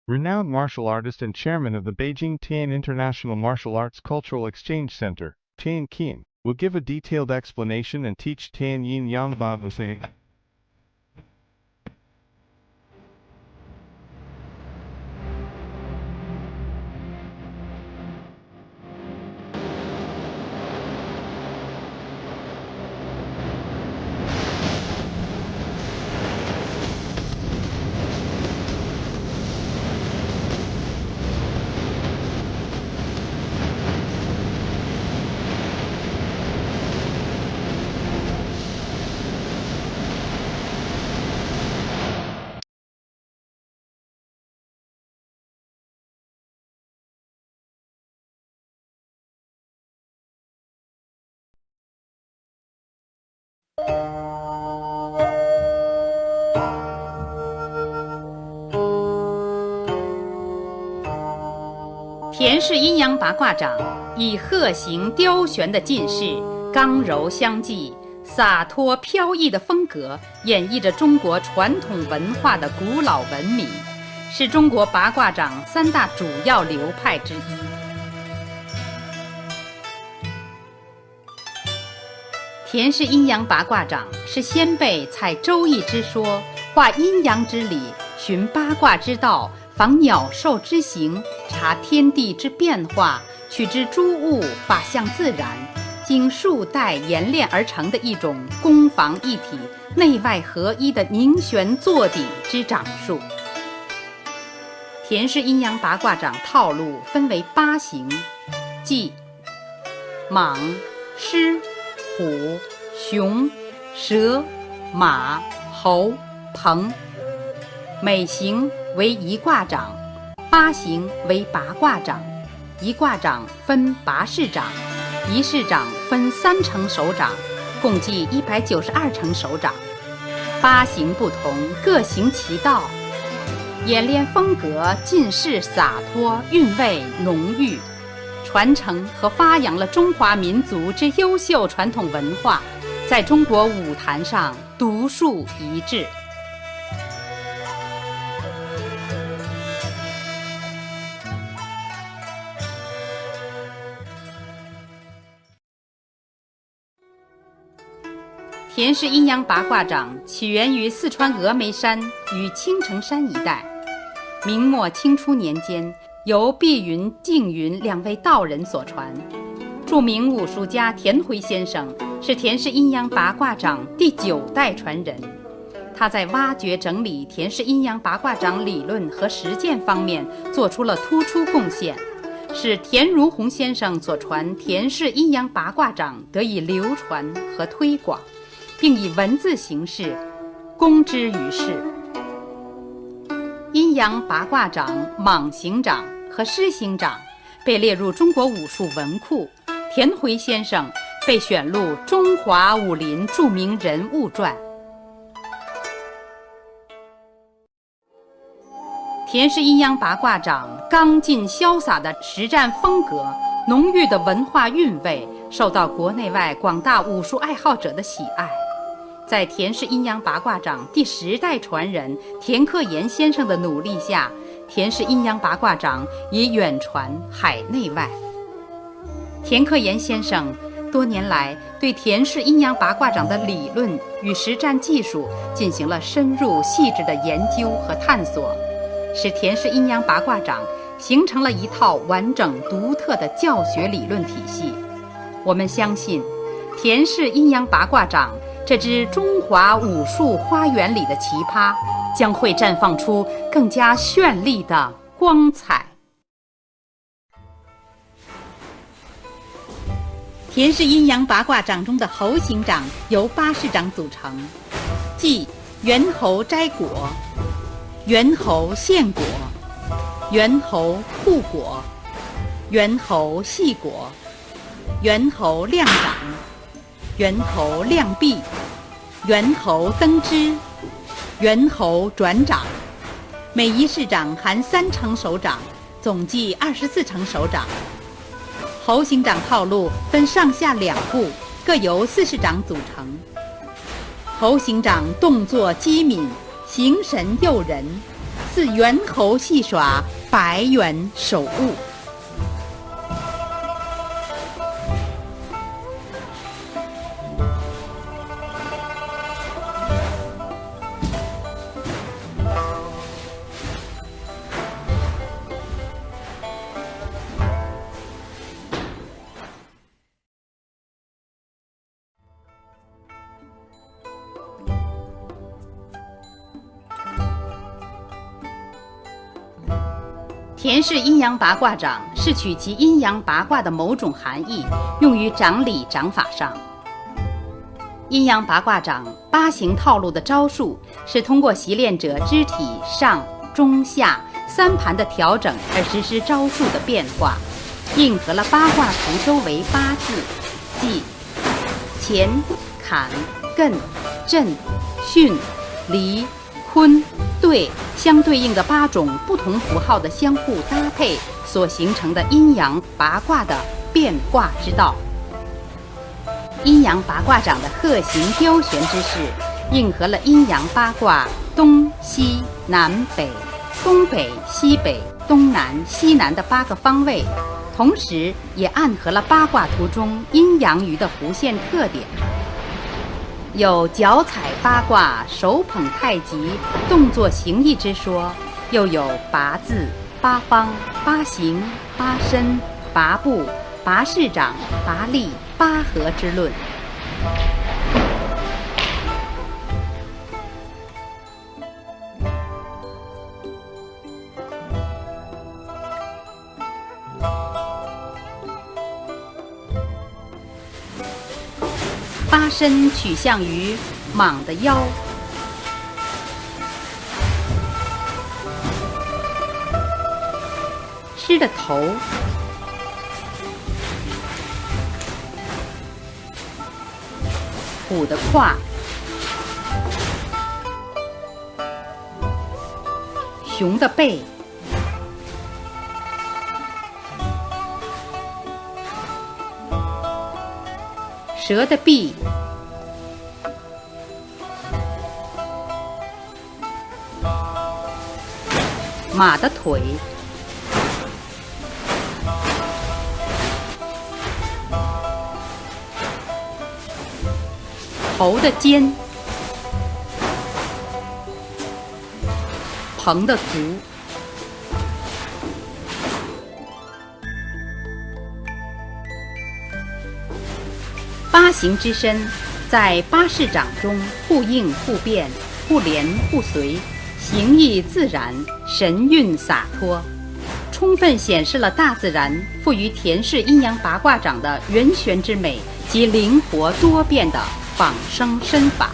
renowned martial artist and chairman of the Beijing Tian International Martial Arts Cultural Exchange Center, Tian Qin, will give a detailed explanation and teach Tian Yin Yang Ba Say. 田氏阴阳八卦掌以鹤形雕旋的劲势，刚柔相济、洒脱飘逸的风格，演绎着中国传统文化的古老文明，是中国八卦掌三大主要流派之一。田氏阴阳八卦掌是先辈采周易之说，化阴阳之理，循八卦之道，访鸟兽之形，察天地之变化，取之诸物，法象自然，经数代演练而成的一种攻防一体、内外合一的凝玄坐底之掌术。田氏阴阳八卦掌套路分为8形，即蟒、狮、虎、熊、蛇、马、猴、鹏。每形为一卦掌，8形为八卦掌。一卦掌分8式掌，一式掌分3成手掌，共计192成手掌。8形不同，各行其道，演练风格尽是洒脱，韵味浓郁，传承和发扬了中华民族之优秀传统文化，在中国舞坛上独树一帜。田氏阴阳八卦掌起源于四川峨眉山与青城山一带。明末清初年间，由碧云、净云2位道人所传。著名武术家田辉先生是田氏阴阳八卦掌第9代传人。他在挖掘整理田氏阴阳八卦掌理论和实践方面做出了突出贡献，使田如洪先生所传田氏阴阳八卦掌得以流传和推广，并以文字形式公之于世。阴阳八卦掌、蟒形掌和狮形掌被列入中国武术文库，田辉先生被选入中华武林著名人物传。田氏阴阳八卦掌刚劲潇洒的实战风格，浓郁的文化韵味，受到国内外广大武术爱好者的喜爱。在田氏阴阳八卦掌第10代传人田克炎先生的努力下，田氏阴阳八卦掌已远传海内外。田克炎先生多年来对田氏阴阳八卦掌的理论与实战技术进行了深入细致的研究和探索，使田氏阴阳八卦掌形成了一套完整独特的教学理论体系。我们相信，田氏阴阳八卦掌这支中华武术花园里的奇葩，将会绽放出更加绚丽的光彩。田氏阴阳八卦掌中的猴形掌由8式掌组成，即猿猴摘果、猿猴献果、猿猴护果、猿猴系果、猿猴亮掌、猿猴亮臂、猿猴登枝、猿猴转掌。每一式掌含3成手掌，总计24成手掌。猴形掌套路分上下2步，各由4式掌组成。猴形掌动作机敏，形神诱人似猿猴戏耍，百远守物。田氏阴阳八卦掌是取其阴阳八卦的某种含义，用于掌理掌法上。阴阳八卦掌八形套路的招数是通过习练者肢体上、中、下三盘的调整而实施招数的变化，应和了八卦图周围八字，即乾、坎、艮、震、巽、离、坤、兑相对应的八种不同符号的相互搭配所形成的阴阳八卦的变卦之道。阴阳八卦掌的鹤形雕旋之势，应和了阴阳八卦东西南北、东北西北、东南西南的8个方位，同时也暗合了八卦图中阴阳鱼的弧线特点。有脚踩八卦、手捧太极、动作形意之说，又有八字、八方、八形、八身、八部、八式掌、八力、八合之论。八身取向于蟒的腰，狮的头，虎的胯，熊的背，蛇的臂，马的腿，猴的肩，鹏的足。八形之身在八式掌中互应互变、互连互随，形意自然，神韵洒脱，充分显示了大自然赋予田氏阴阳八卦掌的圆旋之美及灵活多变的仿生身法。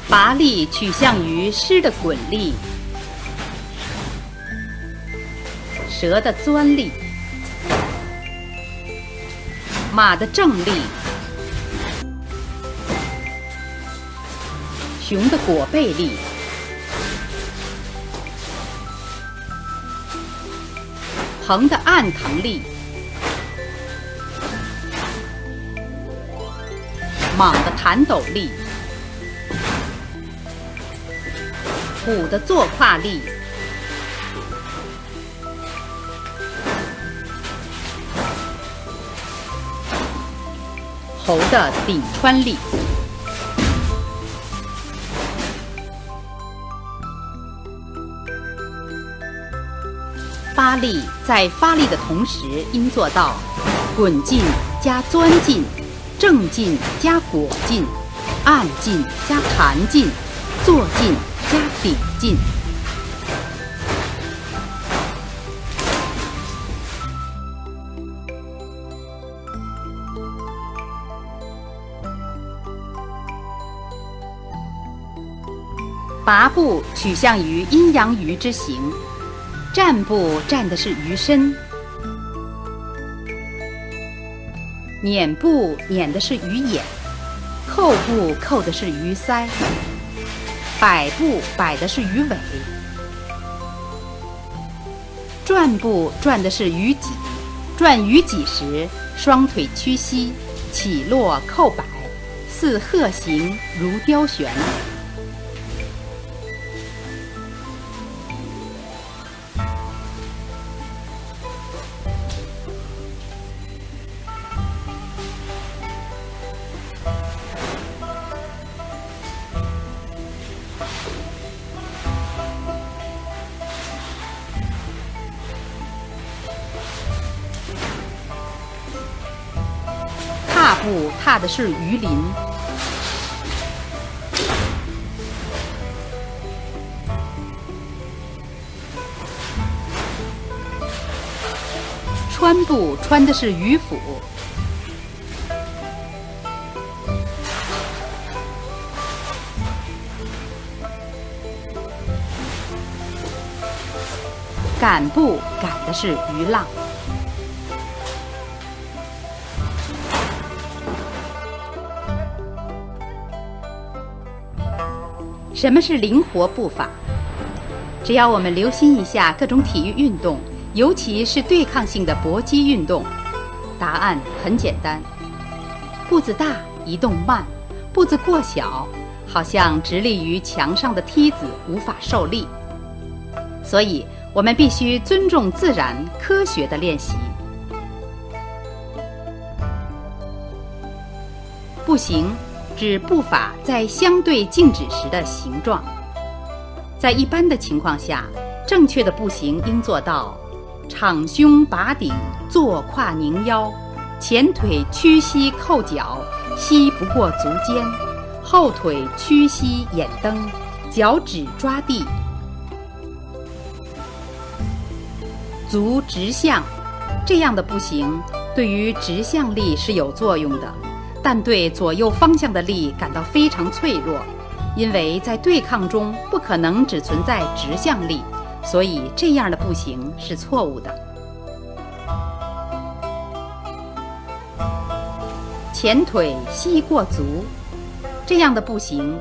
拔力取向于狮的滚力、蛇的钻力、马的正力、熊的裹背力、鹏的按腾力、蟒的弹抖力、虎的坐胯力、猴的顶穿力。发力在发力的同时，应做到滚劲加钻劲、正劲加裹劲、按劲加弹劲、坐劲加顶劲。拔步取向于阴阳鱼之形，站步站的是鱼身，捻步捻的是鱼眼，扣步扣的是鱼鳃，摆步摆的是鱼尾，转部转的是鱼脊，转鱼脊时，双腿屈膝，起落扣摆，似鹤形如雕旋。踏步踏的是鱼鳞，穿步穿的是鱼腹，赶步赶的是鱼浪。什么是灵活步法？只要我们留心一下各种体育运动，尤其是对抗性的搏击运动，答案很简单：步子大，移动慢；步子过小，好像直立于墙上的梯子无法受力。所以，我们必须尊重自然、科学的练习。步行指步法在相对静止时的形状。在一般的情况下，正确的步行应做到敞胸拔顶，坐胯拧腰，前腿屈膝扣脚，膝不过足尖，后腿屈膝眼蹬，脚趾抓地，足直向。这样的步行对于直向力是有作用的，但对左右方向的力感到非常脆弱，因为在对抗中不可能只存在直向力，所以这样的步行是错误的。前腿膝过足，这样的步行，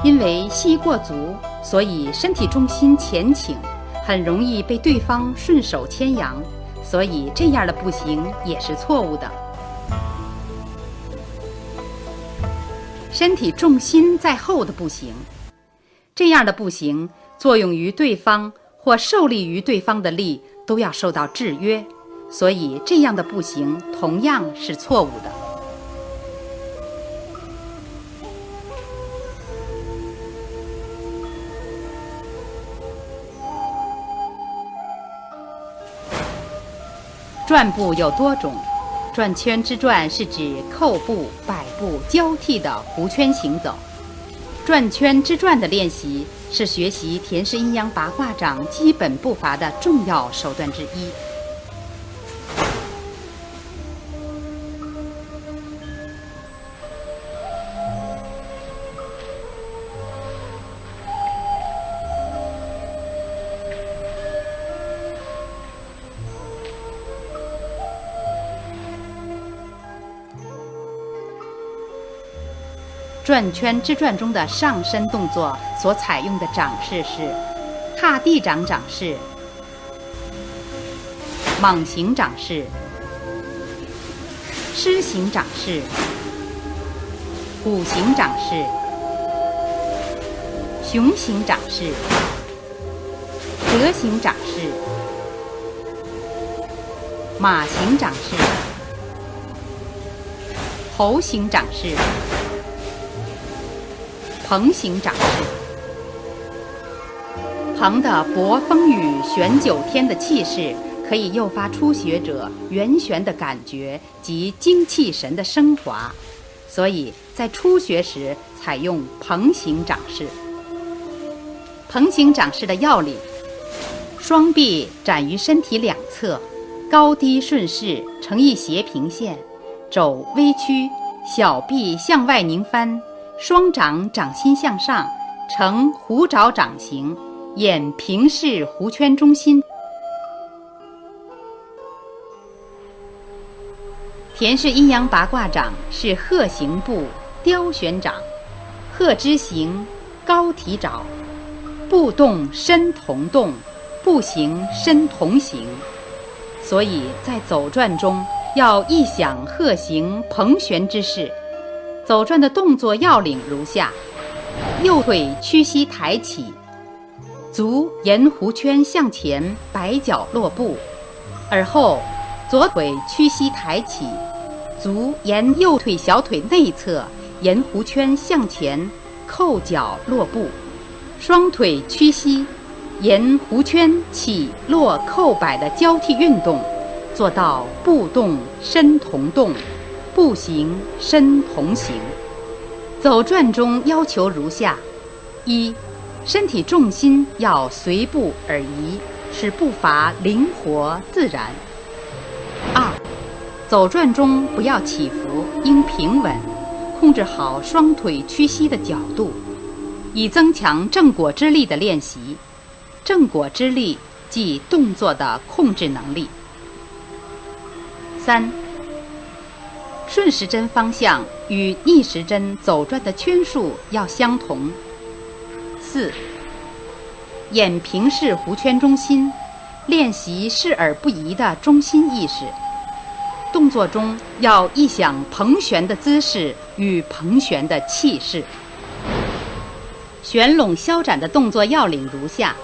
因为膝过足，所以身体重心前倾，很容易被对方顺手牵羊，所以这样的步行也是错误的。身体重心在后的步行，这样的步行作用于对方或受力于对方的力都要受到制约，所以这样的步行同样是错误的。转步有多种，转圈之转是指扣步、摆步交替的弧圈行走。转圈之转的练习是学习田氏阴阳八卦掌基本步伐的重要手段之一。转圈之转中的上身动作所采用的掌式是踏地掌掌式、蟒行掌式、狮形掌式、虎形掌式、熊形掌式、蛇形掌式、马形掌式、猴形掌式、鹏形掌式。鹏的博风雨玄九天的气势，可以诱发初学者圆旋的感觉及精气神的升华，所以在初学时采用鹏形掌式。鹏形掌式的要领：双臂展于身体两侧，高低顺势成一斜平线，肘微屈，小臂向外拧翻，双掌掌心向上，呈虎爪掌形，眼平视弧圈中心。田氏阴阳八卦掌是鹤形步、雕旋掌，鹤之形，高提爪，步动身同动，步行身同行。所以在走转中要意想鹤行蓬旋之势。走转的动作要领如下：右腿屈膝抬起，足沿弧圈向前，摆脚落步；而后左腿屈膝抬起，足沿右腿小腿内侧沿弧圈向前，扣脚落步；双腿屈膝，沿弧圈起落扣摆的交替运动，做到步动身同动，步行身同行。走转中要求如下：一、身体重心要随步而移，使步伐灵活自然。二、走转中不要起伏，应平稳，控制好双腿屈膝的角度，以增强正果之力的练习。正果之力即动作的控制能力。三、顺时针方向与逆时针走转的圈数要相同。四、眼平视弧圈中心，练习视而不移的中心意识。动作中要意想蓬旋的姿势与蓬旋的气势。旋拢消展的动作要领如下：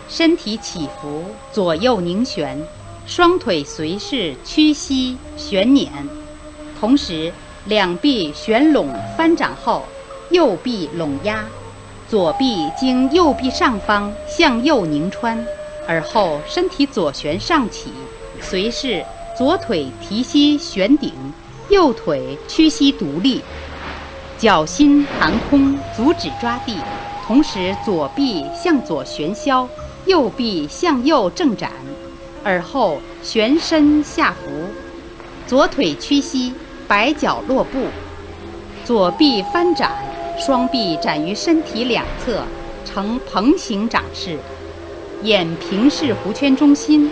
身体起伏，左右拧旋，双腿随势屈膝旋捻，同时两臂旋拢翻掌后，右臂拢压，左臂经右臂上方向右拧穿，而后身体左旋上起，随势左腿提膝旋顶，右腿屈膝独立，脚心含空，足趾抓地，同时左臂向左旋削，右臂向右正展，而后旋身下伏，左腿屈膝，摆脚落步，左臂翻展，双臂展于身体两侧，呈蓬形掌式，眼平视弧圈中心。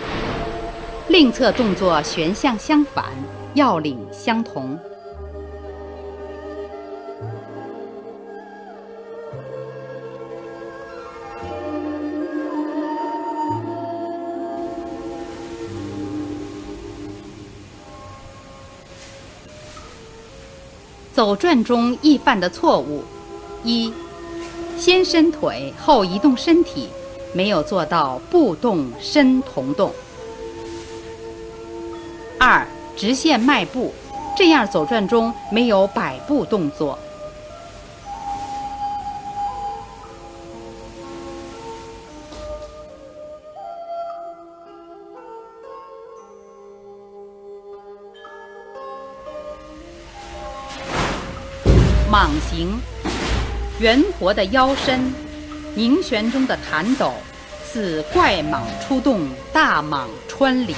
另侧动作旋向相反，要领相同。走转中易犯的错误：一、先伸腿后移动身体，没有做到步动身同动。二、直线迈步，这样走转中没有摆步动作。蟒行，圆活的腰身，凝旋中的弹抖，似怪蟒出动，大蟒穿林。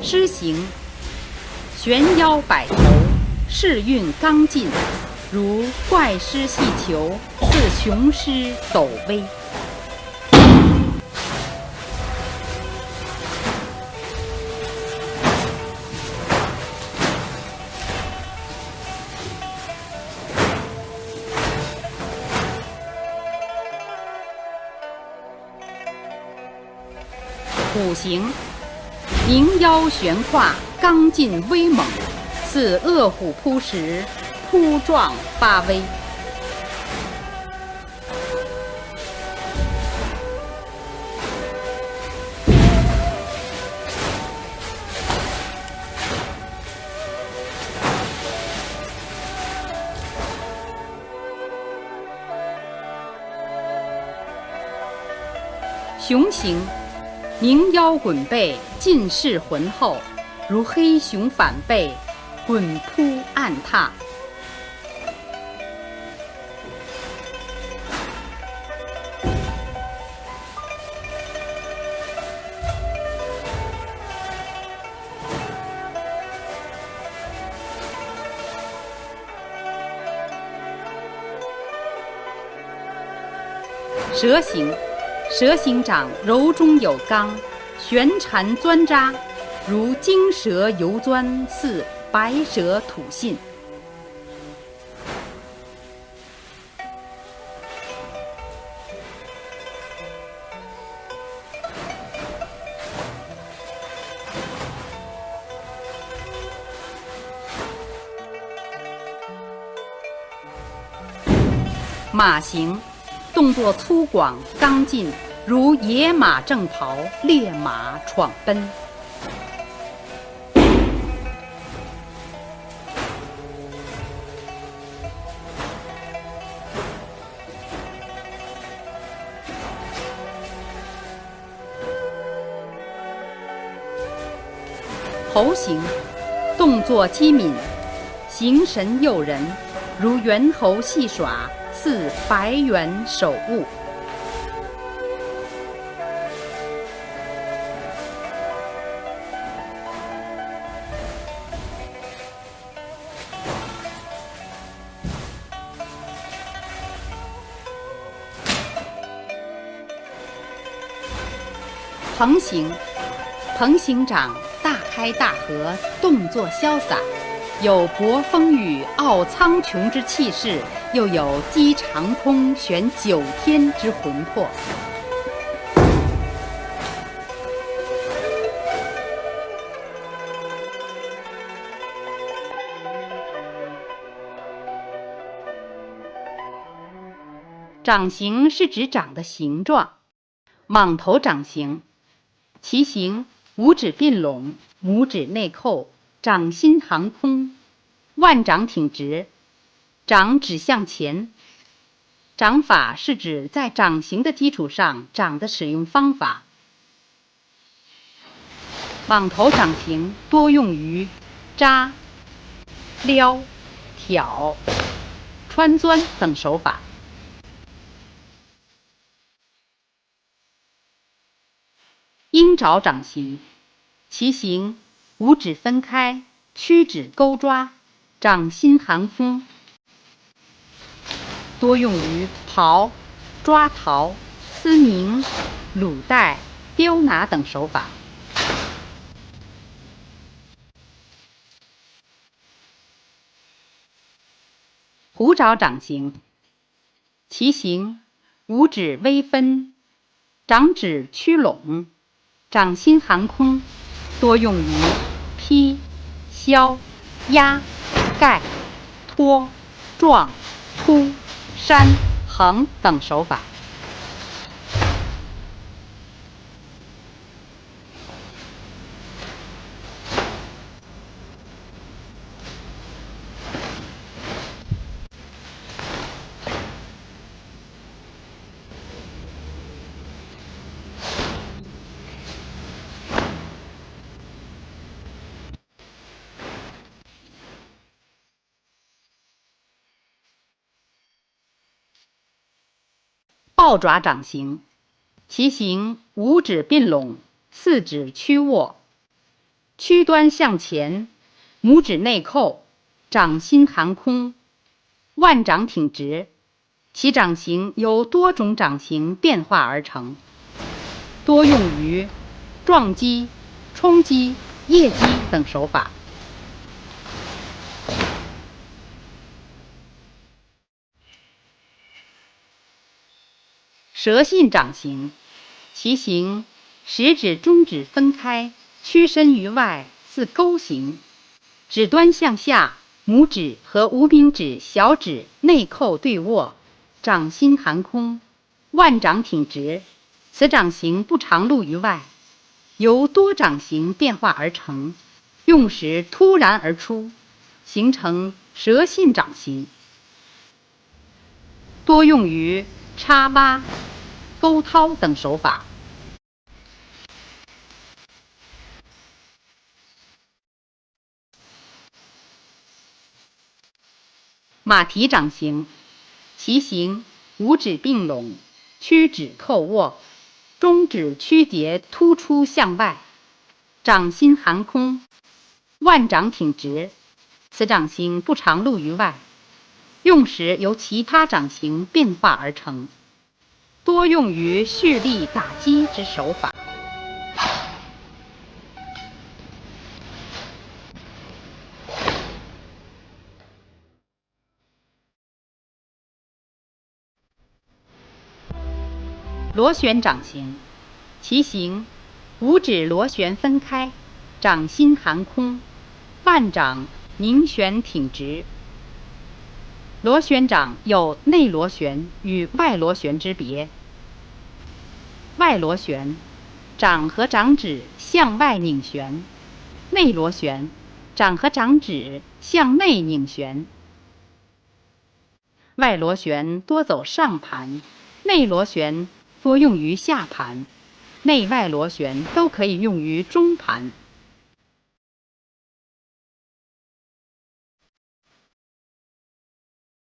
狮行，旋腰摆头，势运刚劲，如怪狮戏球，似雄狮抖威。虎行，凝腰悬胯，刚劲威猛，似恶虎扑食，扑撞发威。熊行，凝腰滚背，尽势浑厚，如黑熊反背，滚扑按踏。蛇形，蛇形掌柔中有刚，旋缠钻扎，如金蛇游钻，似白蛇吐信。马形，动作粗犷刚劲，如野马正跑，烈马闯奔。猴形，动作机敏，形神诱人，如猿猴戏耍，似白猿守物。鹏形，鹏形掌大开大合，动作潇洒，有博风雨、傲苍穹之气势，又有击长空、悬九天之魂魄。掌形是指掌的形状。蟒头掌形，其形五指并拢，拇指内扣，掌心航空，腕掌挺直，掌指向前。掌法是指在掌形的基础上掌的使用方法。蟒头掌形多用于扎、撩、挑、穿钻等手法。鹰爪掌形，其形五指分开，屈指勾抓，掌心含空，多用于刨、抓陶、丝鸣、履带、丢拿等手法。虎爪掌形，其形五指微分，掌指屈拢，掌心含空，多用于劈、削、压、盖、拖、撞、突、扇、横等手法。豹爪掌形，其形五指并拢，四指屈握，躯端向前，拇指内扣，掌心含空，腕掌挺直，其掌形由多种掌形变化而成，多用于撞击、冲击、腋击等手法。蛇信掌形，其形食指、中指分开，屈伸于外，似钩形，指端向下，拇指和无名指、小指内扣对握，掌心含空，腕掌挺直。此掌形不常露于外，由多掌形变化而成，用时突然而出，形成蛇信掌形，多用于插挖、勾掏等手法。马蹄掌形，其形五指并拢，屈指扣握，中指屈节突出向外，掌心含空，腕掌挺直。此掌形不常露于外，用时由其他掌形变化而成。多用于蓄力打击之手法。螺旋掌形，其形五指螺旋分开，掌心含空，腕掌凝旋挺直。螺旋掌有内螺旋与外螺旋之别。外螺旋，掌和掌指向外拧旋；内螺旋，掌和掌指向内拧旋。外螺旋多走上盘，内螺旋多用于下盘，内外螺旋都可以用于中盘。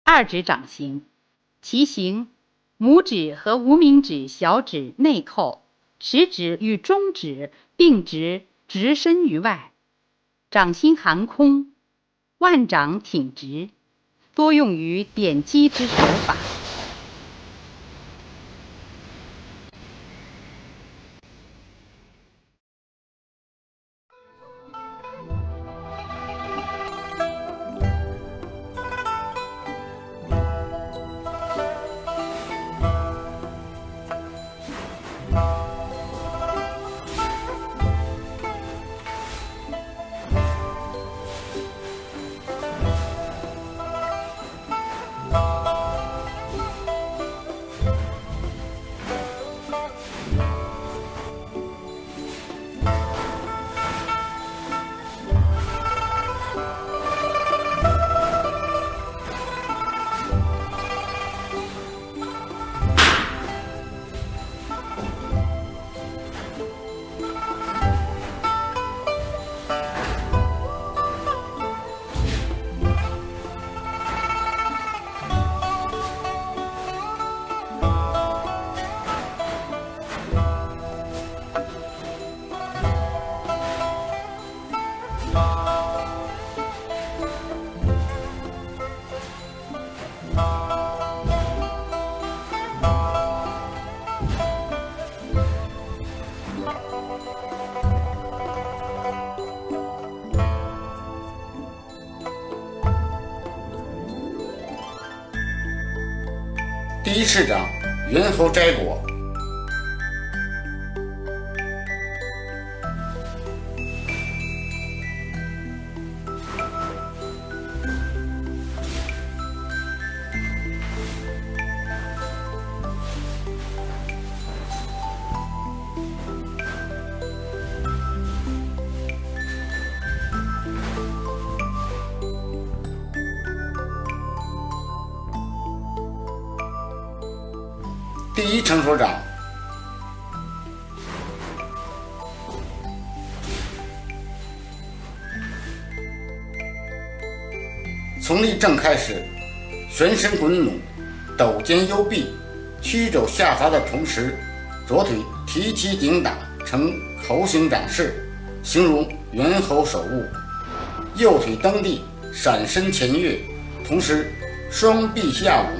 二指掌形，其形拇指和无名指小指内扣，食指与中指并直直伸于外，掌心含空，腕掌挺直，多用于点击之手法。第一式掌，猿猴摘果。第一成手掌，从立正开始，旋身滚拢，抖肩幽臂，屈肘下砸的同时，左腿提起顶打成猴形掌势，形如猿猴手握；右腿蹬地，闪身前跃，同时双臂下拢，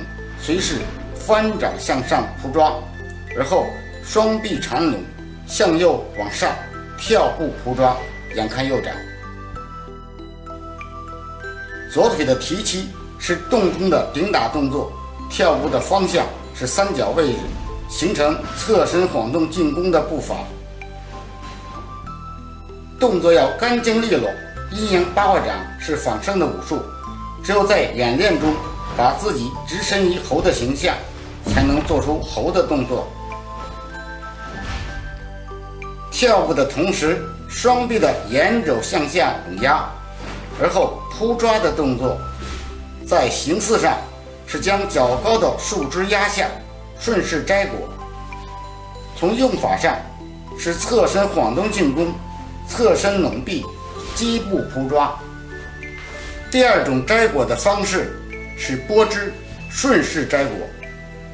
随势翻掌向上扑抓，而后双臂缠拢，向右往上跳步扑抓，眼看右掌。左腿的提膝是动中的顶打动作，跳步的方向是三角位置，形成侧身晃动进攻的步伐。动作要干净利落，阴阳八卦掌是仿生的武术，只有在演练中把自己置身于猴的形象，才能做出猴的动作。跳步的同时，双臂的沿肘向下稳压，而后扑抓的动作，在形似上是将较高的树枝压下，顺势摘果；从用法上是侧身晃动进攻，侧身拢臂，击步扑抓。第二种摘果的方式是拨枝，顺势摘果，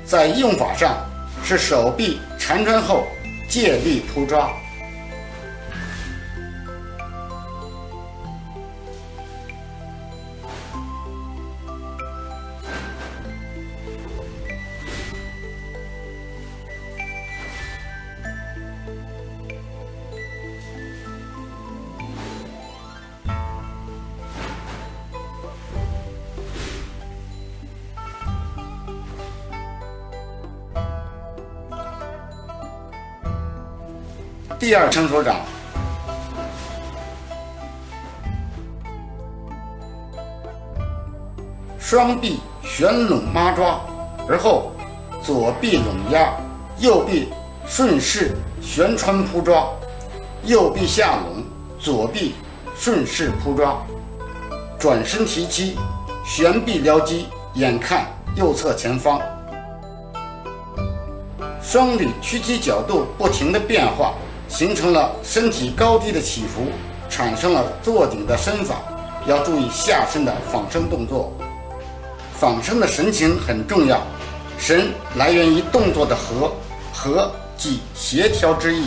在用法上是手臂缠穿后借力扑抓。第二成手掌，双臂旋拢抹抓，而后左臂拢压，右臂顺势旋穿扑抓，右臂下拢，左臂顺势扑抓，转身提膝，旋臂撩击，眼看右侧前方。双臂屈膝角度不停的变化，形成了身体高低的起伏，产生了坐顶的身法。要注意下身的仿生动作，仿生的神情很重要，神来源于动作的和，和即协调之意。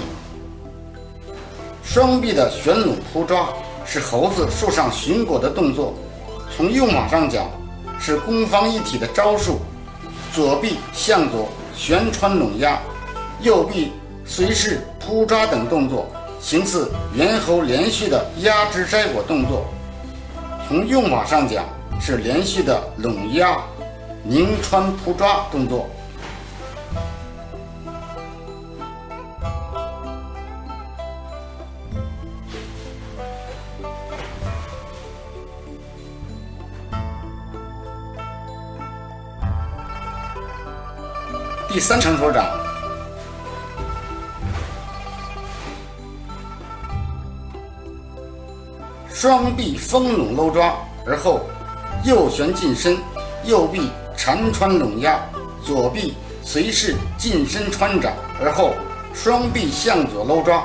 双臂的旋拢扑抓是猴子树上寻果的动作，从用法上讲是攻防一体的招数。左臂向左旋穿拢压，右臂随势扑抓等动作，形似猿猴连续的压枝摘果动作。从用法上讲是连续的拢压、拧穿扑抓动作。第三成手掌，双臂丰拢搂抓，而后右旋近身，右臂缠穿拢压，左臂随势近身穿掌，而后双臂向左搂抓，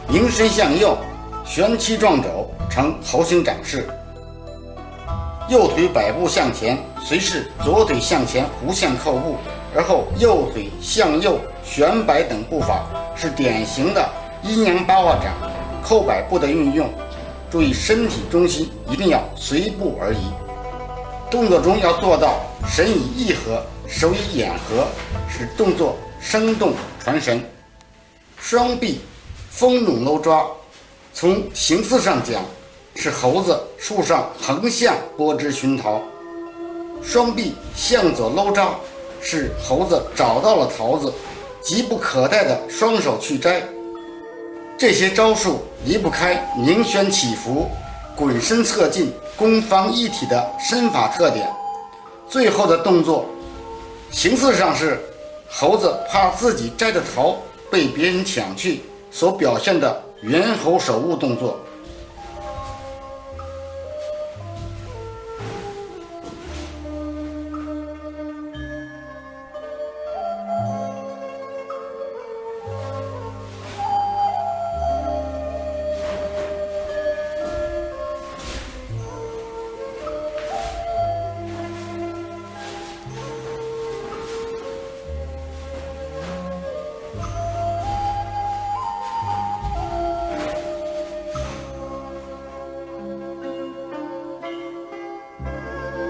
迎身向右，旋膝撞肘，呈猴形掌式。右腿摆步向前，随势左腿向前弧线扣步，而后右腿向右旋摆等步法是典型的阴阳八卦掌扣摆步的运用。注意身体中心一定要随步而移，动作中要做到神以意合，手以眼合，使动作生动传神。双臂丰拢搂抓，从形似上讲是猴子树上横向拨枝寻桃，双臂向左搂抓是猴子找到了桃子，急不可待的双手去摘。这些招数离不开拧旋起伏、滚身侧进、攻防一体的身法特点。最后的动作形似上是猴子怕自己摘的桃被别人抢去所表现的猿猴手物动作。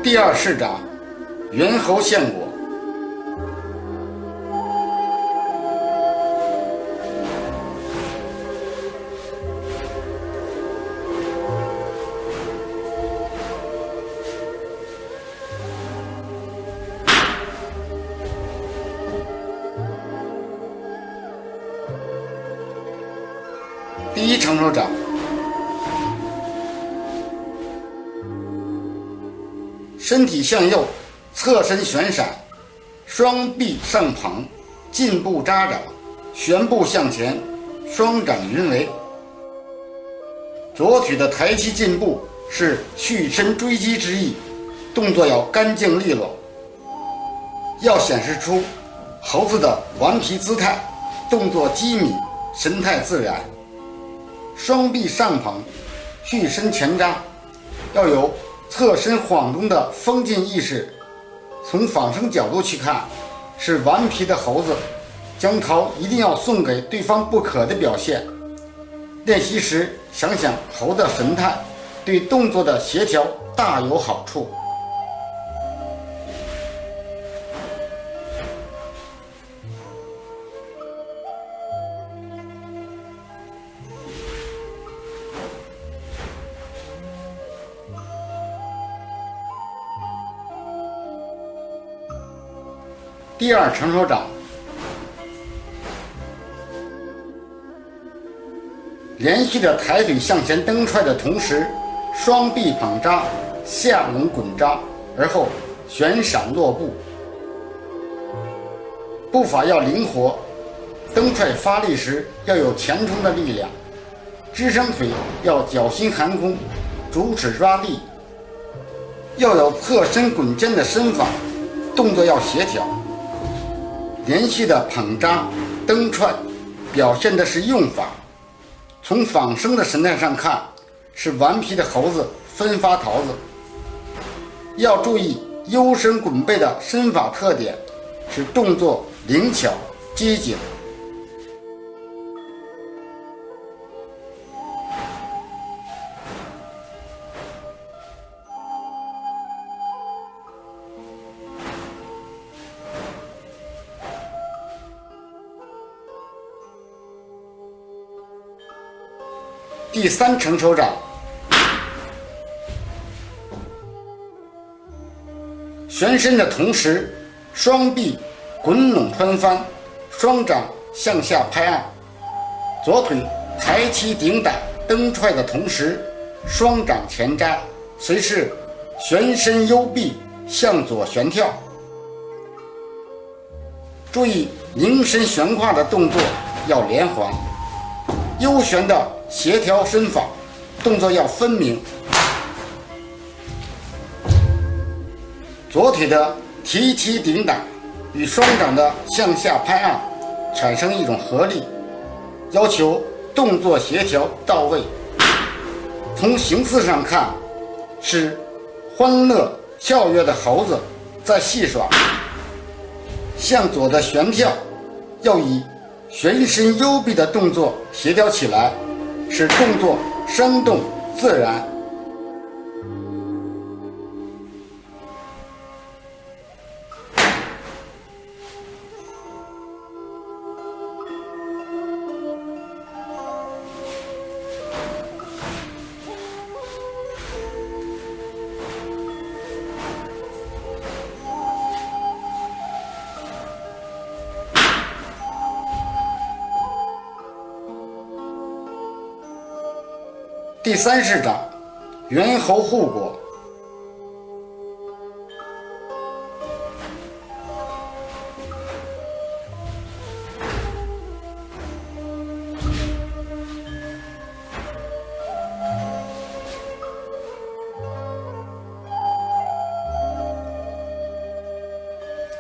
第二式掌，猿猴献果。第一成手掌，身体向右，侧身旋闪，双臂上捧，进步扎掌，旋步向前，双掌云围。左腿的抬膝进步是去身追击之意，动作要干净利落，要显示出猴子的顽皮姿态，动作机敏，神态自然。双臂上捧，去身前扎，要有侧身晃动的风劲意识。从仿生角度去看，是顽皮的猴子将桃一定要送给对方不可的表现。练习时想想猴的神态，对动作的协调大有好处。第二成手掌，连续的抬腿向前蹬踹的同时，双臂捧扎，下拢滚扎，而后旋闪落步。步伐要灵活，蹬踹发力时要有前冲的力量，支撑腿要脚心含空，足趾抓地，要有侧身滚肩的身法，动作要协调。连续的捧扎、蹬踹表现的是用法，从仿生的神态上看，是顽皮的猴子分发桃子。要注意幽深滚背的身法特点，是动作灵巧机警。第三成手掌，旋身的同时，双臂滚拢穿翻，双掌向下拍按，左腿抬膝顶打蹬踹的同时，双掌前扎，随势旋身幽臂向左旋跳。注意凝身悬胯的动作要连环，幽旋的协调身法，动作要分明。左腿的提膝顶打与双掌的向下拍按产生一种合力，要求动作协调到位。从形似上看，是欢乐跳跃的猴子在戏耍。向左的旋跳要以旋身幽臂的动作协调起来，使动作生动自然。第三式掌，猿猴护果。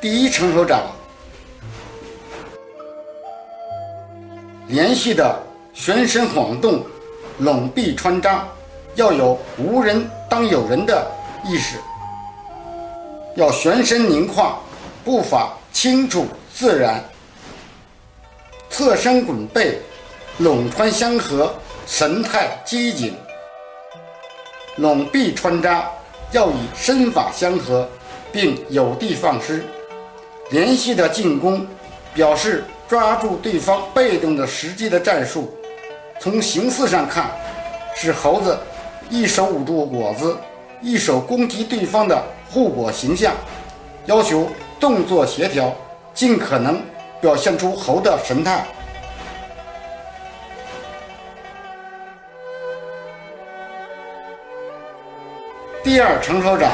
第一成手掌，连续的旋身晃动，拢臂穿扎，要有无人当有人的意识，要旋身凝胯，步伐清楚自然，侧身滚背，拢穿相合，神态机警。拢臂穿扎要以身法相合，并有的放矢。连续的进攻表示抓住对方被动的时机的战术。从形似上看，是猴子一手捂住果子，一手攻击对方的护果形象，要求动作协调，尽可能表现出猴的神态。第二成手掌，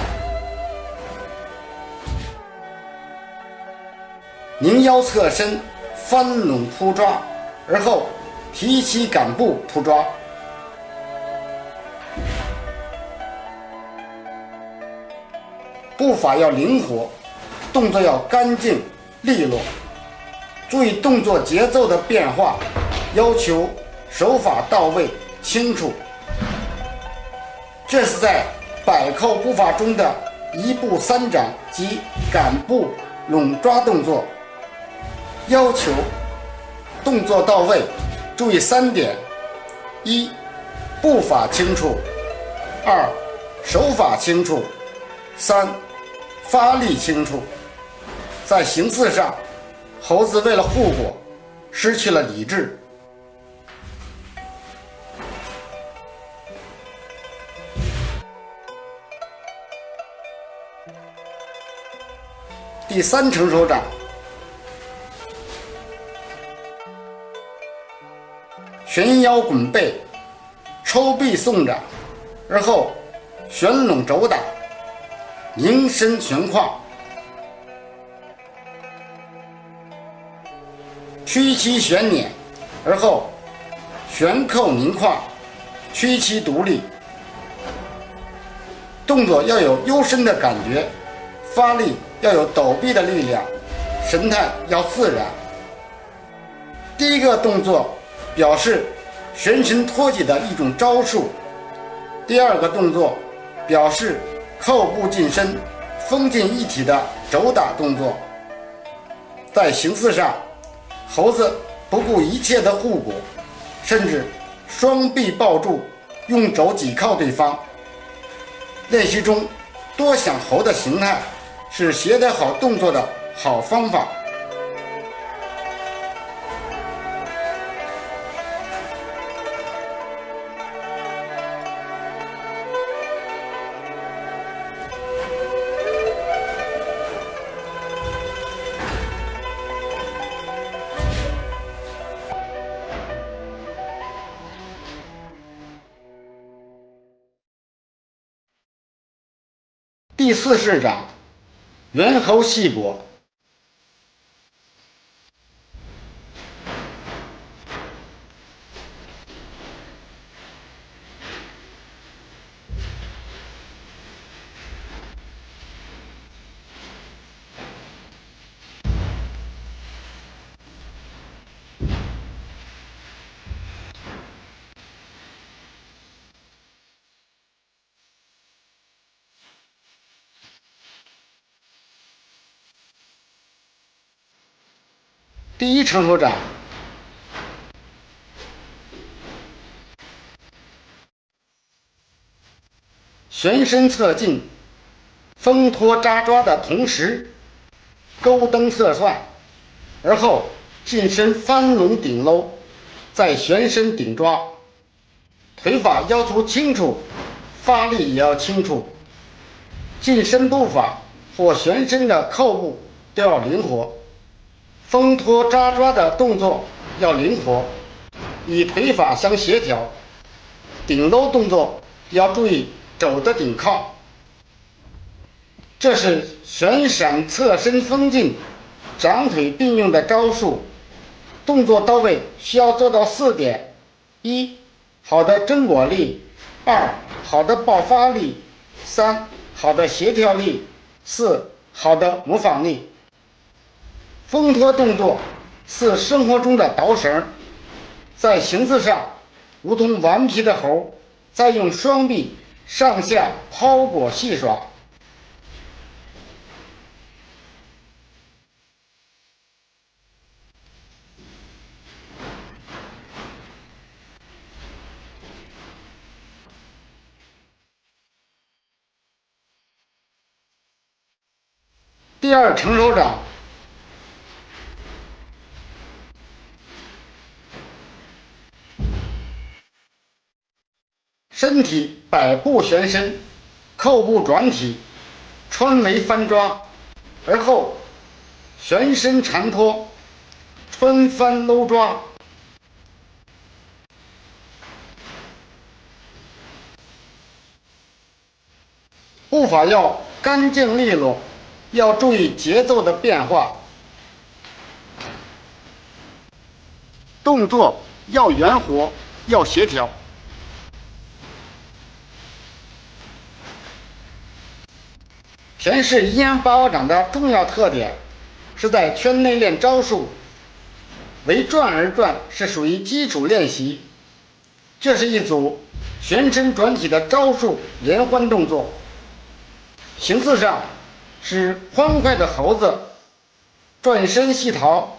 拧腰侧身，翻拢扑抓，而后提膝赶步扑抓。步伐要灵活，动作要干净利落，注意动作节奏的变化，要求手法到位清楚。这是在摆扣步伐中的一步三掌及赶步拢抓动作，要求动作到位，注意3点：一、步伐清楚；二、手法清楚；三、发力清楚。在形似上，猴子为了护果，失去了理智。第三成手掌，旋腰滚背，抽臂送掌，而后旋拢肘打，迎身旋胯，屈膝旋捻，而后旋扣拧胯，屈膝独立。动作要有幽深的感觉，发力要有抖臂的力量，神态要自然。第一个动作表示旋身托起的一种招数，第二个动作表示扣步近身、风进一体的肘打动作。在形似上，猴子不顾一切的护骨，甚至双臂抱住，用肘挤靠对方。练习中多想猴的形态是协调好动作的好方法。第四式掌，猿猴戏搏。第一成手掌，旋身侧进，风托扎抓的同时，勾蹬侧窜，而后近身翻拢顶搂，再旋身顶抓。腿法要求清楚，发力也要清楚。近身步法或旋身的扣步都要灵活。风托扎抓的动作要灵活，与腿法相协调。顶搂动作要注意肘的顶靠。这是旋闪侧身风进、掌腿并用的招数。动作到位需要做到4点：一、好的真果力；二、好的爆发力；三、好的协调力；四、好的模仿力。风托动作似生活中的导绳，在形似上如同顽皮的猴，再用双臂上下抛裹戏耍。第二成手掌，身体摆步旋身，扣步转体，穿眉翻抓，而后旋身缠托，穿翻搂抓。步法要干净利落，要注意节奏的变化，动作要圆活，要协调。田氏阴阳八卦掌的重要特点是在圈内练招数，为转而转是属于基础练习。这是一组旋身转体的招数连环动作，形似上是欢快的猴子转身戏逃。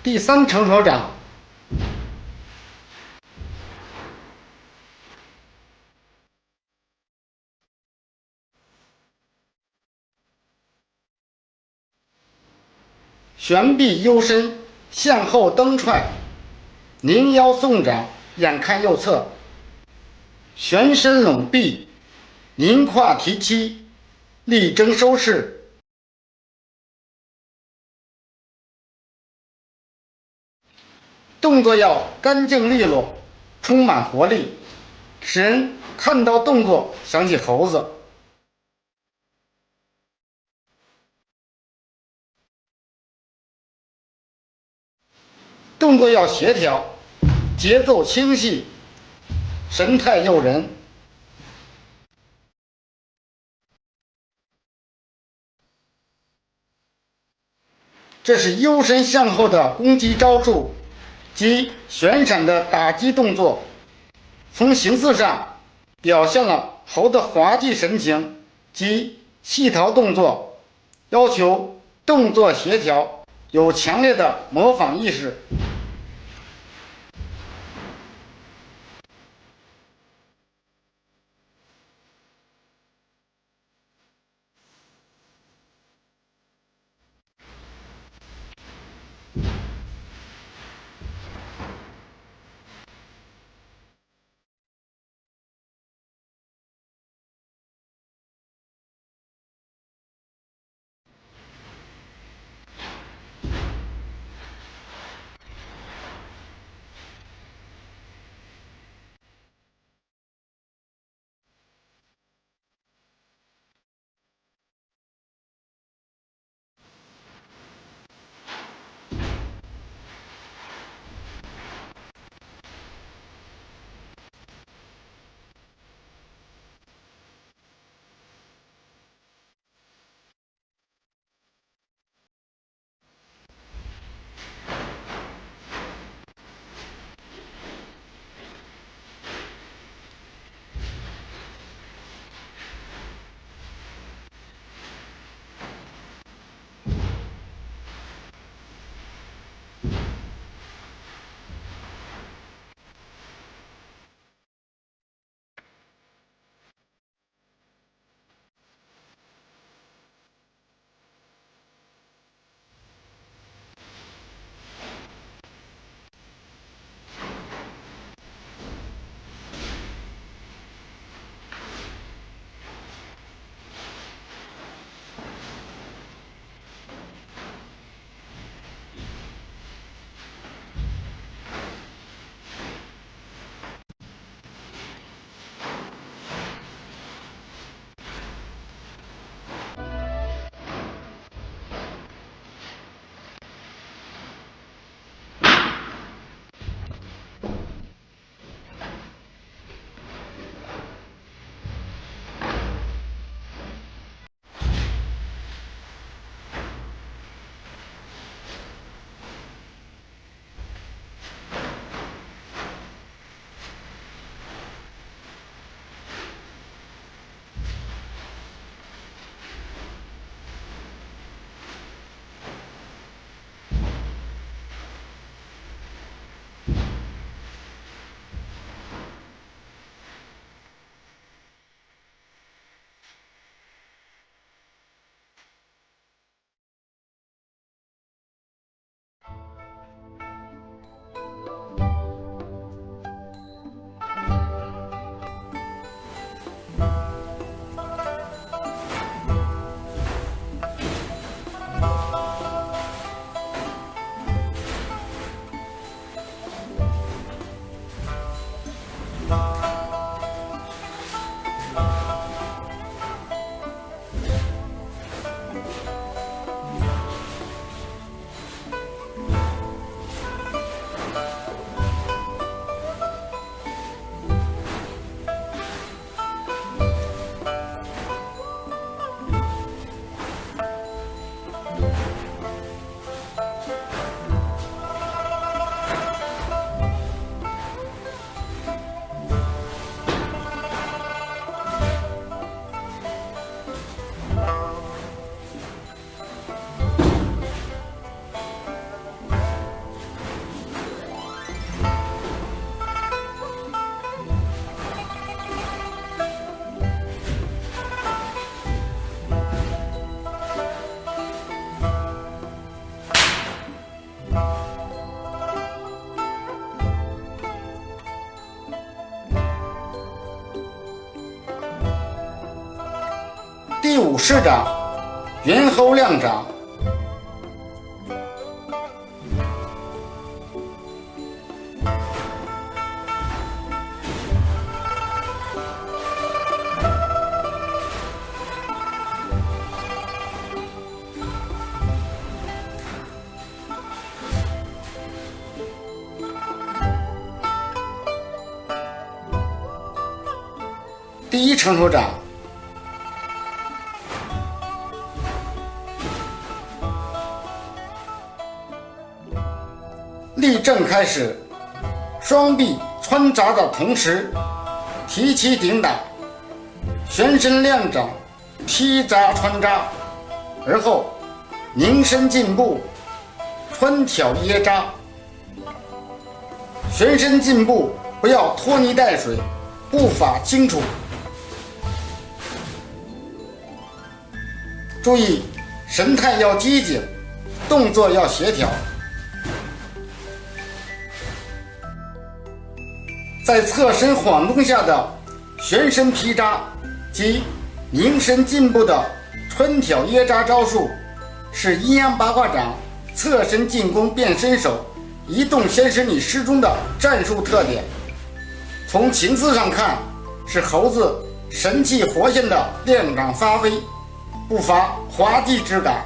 第三成手掌，悬臂幽身，向后蹬踹，拧腰纵掌，眼看右侧，旋身拢臂，拧胯提膝，力争收势。动作要干净利落，充满活力，使人看到动作想起猴子。动作要协调，节奏清晰，神态诱人。这是幽身向后的攻击招数及旋闪的打击动作，从形式上表现了猴的滑稽神情及细陶动作，要求动作协调，有强烈的模仿意识。第5师长云侯亮长。第1乘首长立正开始，双臂穿扎的同时，提起顶打，旋身亮掌，劈扎穿扎，而后拧身进步，穿挑掖扎。旋身进步不要拖泥带水，步伐清楚。注意神态要机警，动作要协调。在侧身晃动下的旋身劈扎及拧身进步的穿挑掖扎招数，是阴阳八卦掌侧身进攻变身手移动先使你失踪的战术特点。从形似上看，是猴子神气活现的亮掌发挥，不乏滑稽之感。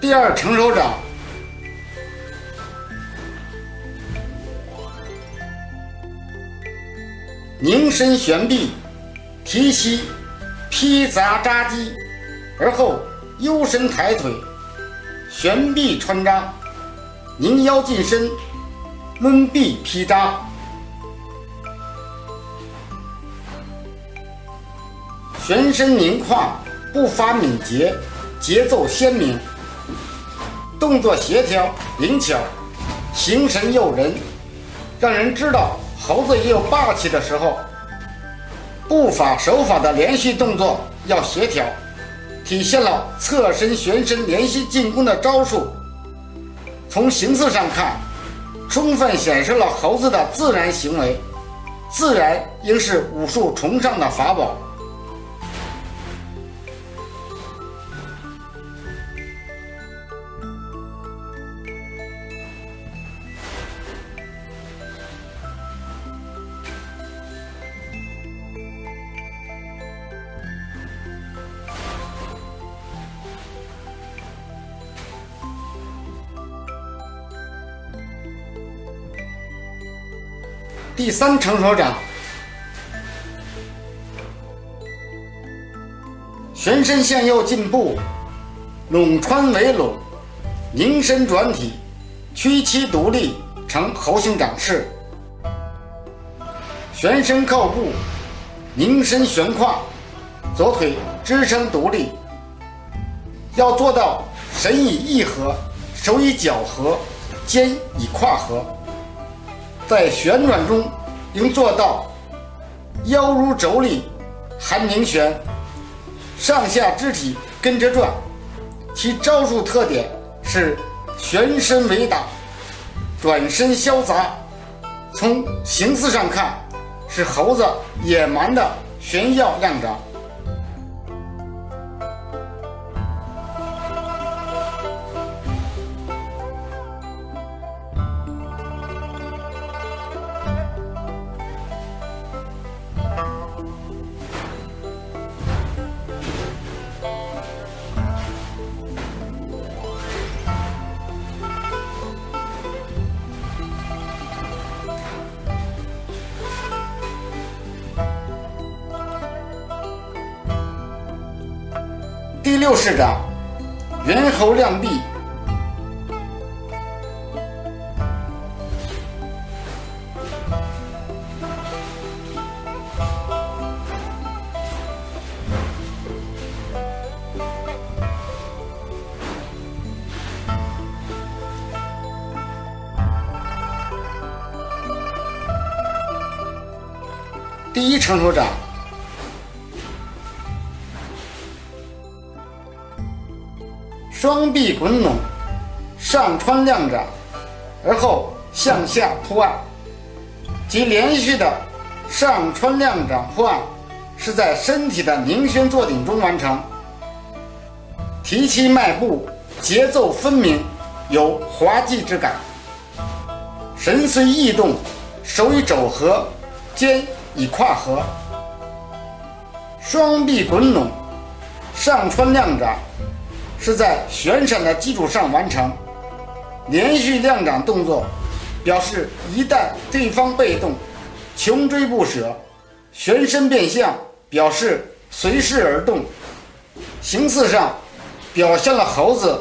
第2乘首长拧身旋臂，提膝劈砸扎击，而后幽身抬腿，旋臂穿扎，拧腰近身，抡臂劈扎。旋身凝胯，步伐敏捷，节奏鲜明，动作协调灵巧，形神诱人，让人知道猴子也有霸气的时候。步法手法的连续动作要协调，体现了侧身旋身连续进攻的招数。从形似上看，充分显示了猴子的自然行为，自然应是武术崇尚的法宝。第3乘首长旋身向右进步，拢穿围拢，拧身转体，屈膝独立成猴形掌式。旋身靠步，拧身悬胯，左腿支撑独立，要做到神以翼合，手以脚合，肩以胯合。在旋转中应做到腰如妯娌，含拧旋，上下肢体跟着转。其招数特点是旋身围打，转身潇洒。从形似上看，是猴子野蛮的炫耀亮掌。第6师长猿猴亮臂，第一成手掌，双臂滚拢，上穿两掌，而后向下扑按，即连续的上穿两掌扑按是在身体的凝旋坐顶中完成。提膝迈步，节奏分明，有滑稽之感。神随意动，手以肘合，肩以胯合，双臂滚拢，上穿两掌是在旋闪的基础上完成。连续两掌动作表示一旦对方被动，穷追不舍。旋身变向表示随势而动。形似上表现了猴子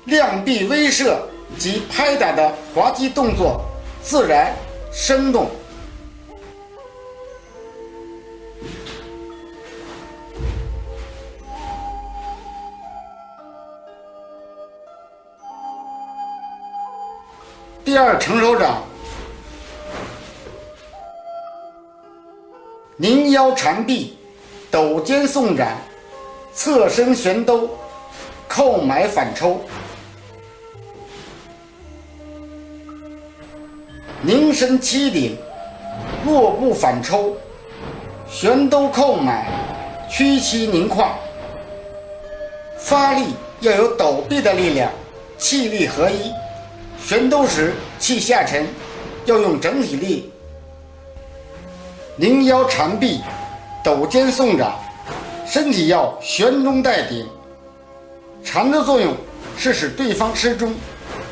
亮臂威慑及拍打的滑稽动作自然生动。第二成手掌，拧腰缠臂，抖肩送掌，侧身旋兜，扣埋反抽。凝身七顶，落步反抽，旋兜扣埋，屈膝拧胯。发力要有抖臂的力量，气力合一。旋兜时气下沉，要用整体力。拧腰缠臂，抖肩送掌，身体要旋中带顶。缠的作用是使对方失中，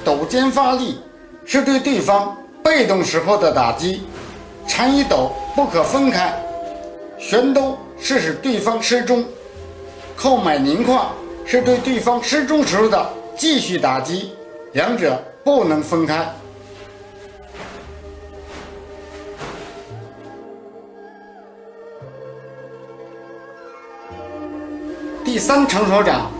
抖肩发力是对对方被动时候的打击。缠与抖不可分开，旋兜是使对方失中，扣买拧胯是对对方失中时候的继续打击，两者不能分开。第三成手掌，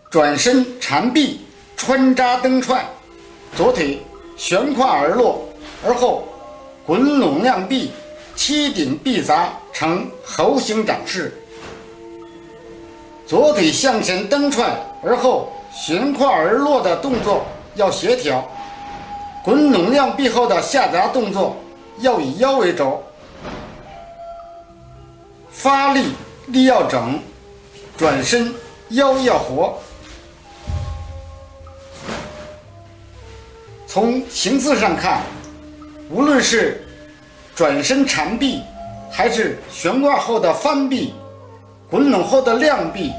转身缠臂，穿扎蹬踹，左腿悬胯而落，而后滚拢亮臂，七顶臂砸成猴形掌式。左腿向前蹬踹，而后悬胯而落的动作要协调。滚拢亮臂后的下砸动作要以腰为轴。发力力要整，转身腰要活。从形似上看，无论是转身缠臂，还是悬挂后的翻臂，滚拢后的亮臂，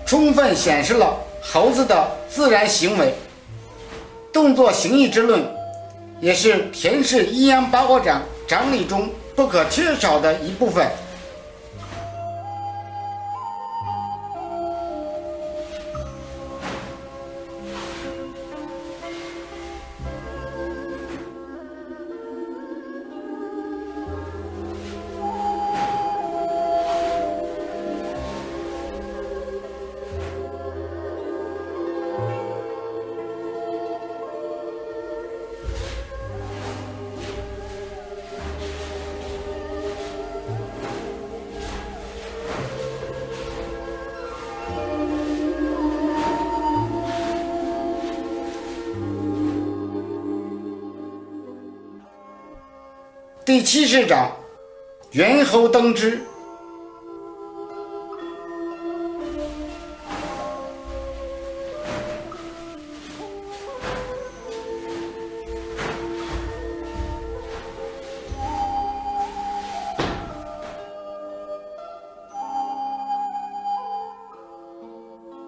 充分显示了猴子的自然行为。动作形意之论也是田氏阴阳八卦掌掌理中不可缺少的一部分。第70掌，猿猴蹬之。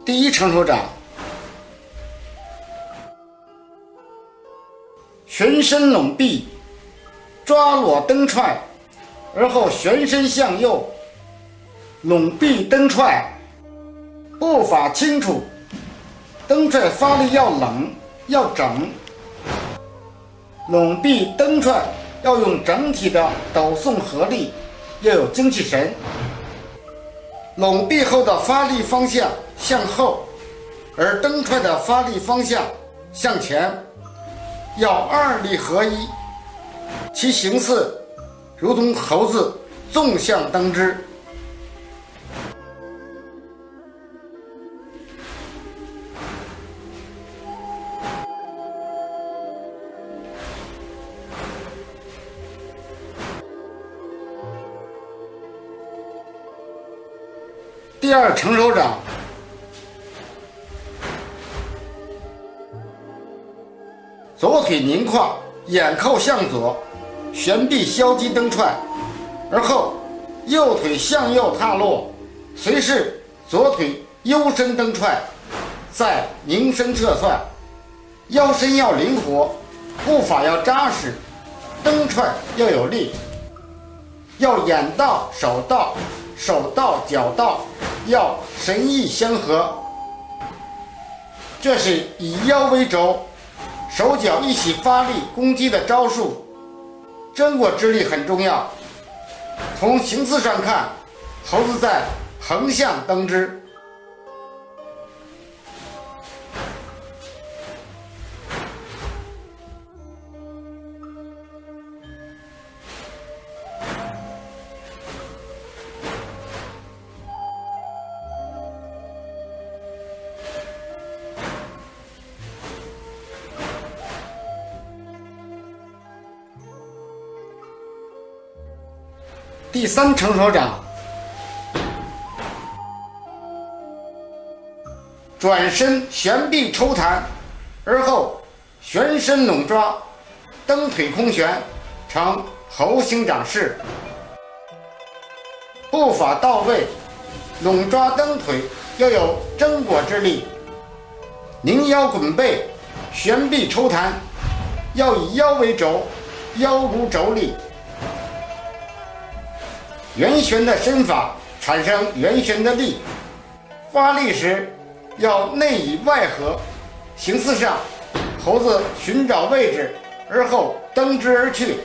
第一成手掌，旋身拢臂，抓裸蹬踹，而后旋身向右，拢臂蹬踹，步法清楚。蹬踹发力要冷要整，拢臂蹬踹要用整体的抖送合力，要有精气神。拢臂后的发力方向向后，而蹬踹的发力方向向前。要二力合一，其形似如同猴子纵向蹬之。第二成手掌，左腿拧胯，眼靠向左，旋臂削击蹬踹，而后右腿向右踏落，随势左腿幽身蹬踹，再拧身侧窜，腰身要灵活，步法要扎实，蹬踹要有力，要眼到手到，手到脚到，要神意相合。这是以腰为轴，手脚一起发力攻击的招数，真我之力很重要。从形似上看，猴子在横向蹬之。第三成手掌，转身旋臂抽弹，而后旋身拢抓，蹬腿空旋，呈猴形掌式。步法到位，拢抓蹬腿要有真果之力，拧腰滚背，旋臂抽弹，要以腰为轴，腰如轴力。圆旋的身法产生圆旋的力，发力时要内以外合，形似上猴子寻找位置，而后蹬之而去。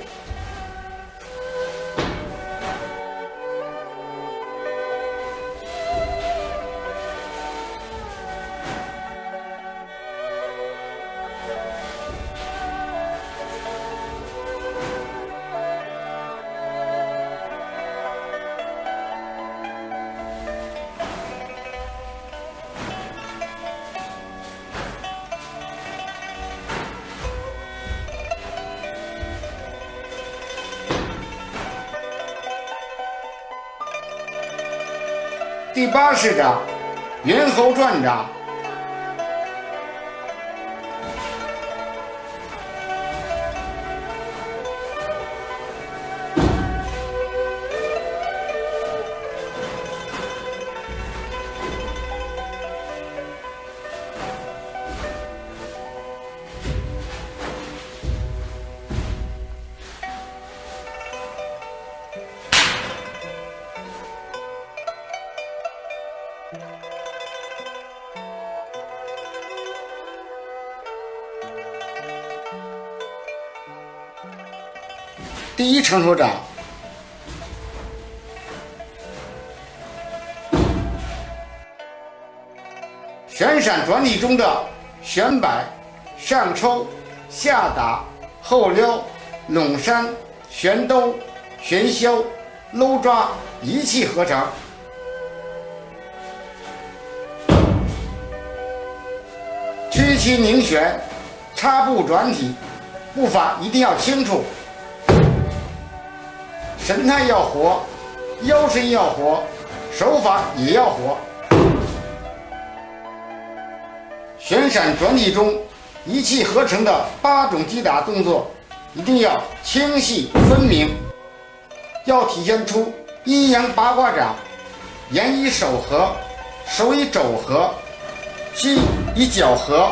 第80掌，猿猴转掌。第一成手掌，旋闪转体中的旋摆、上抽、下打、后撩、拢扇、旋兜、旋削、搂抓一气呵成。屈膝拧旋，插步转体，步法一定要清楚，神态要活，腰身要活，手法也要活。旋闪转体中一气呵成的8种击打动作一定要清晰分明，要体现出阴阳八卦掌，眼以手合，手以肘合，膝以脚合，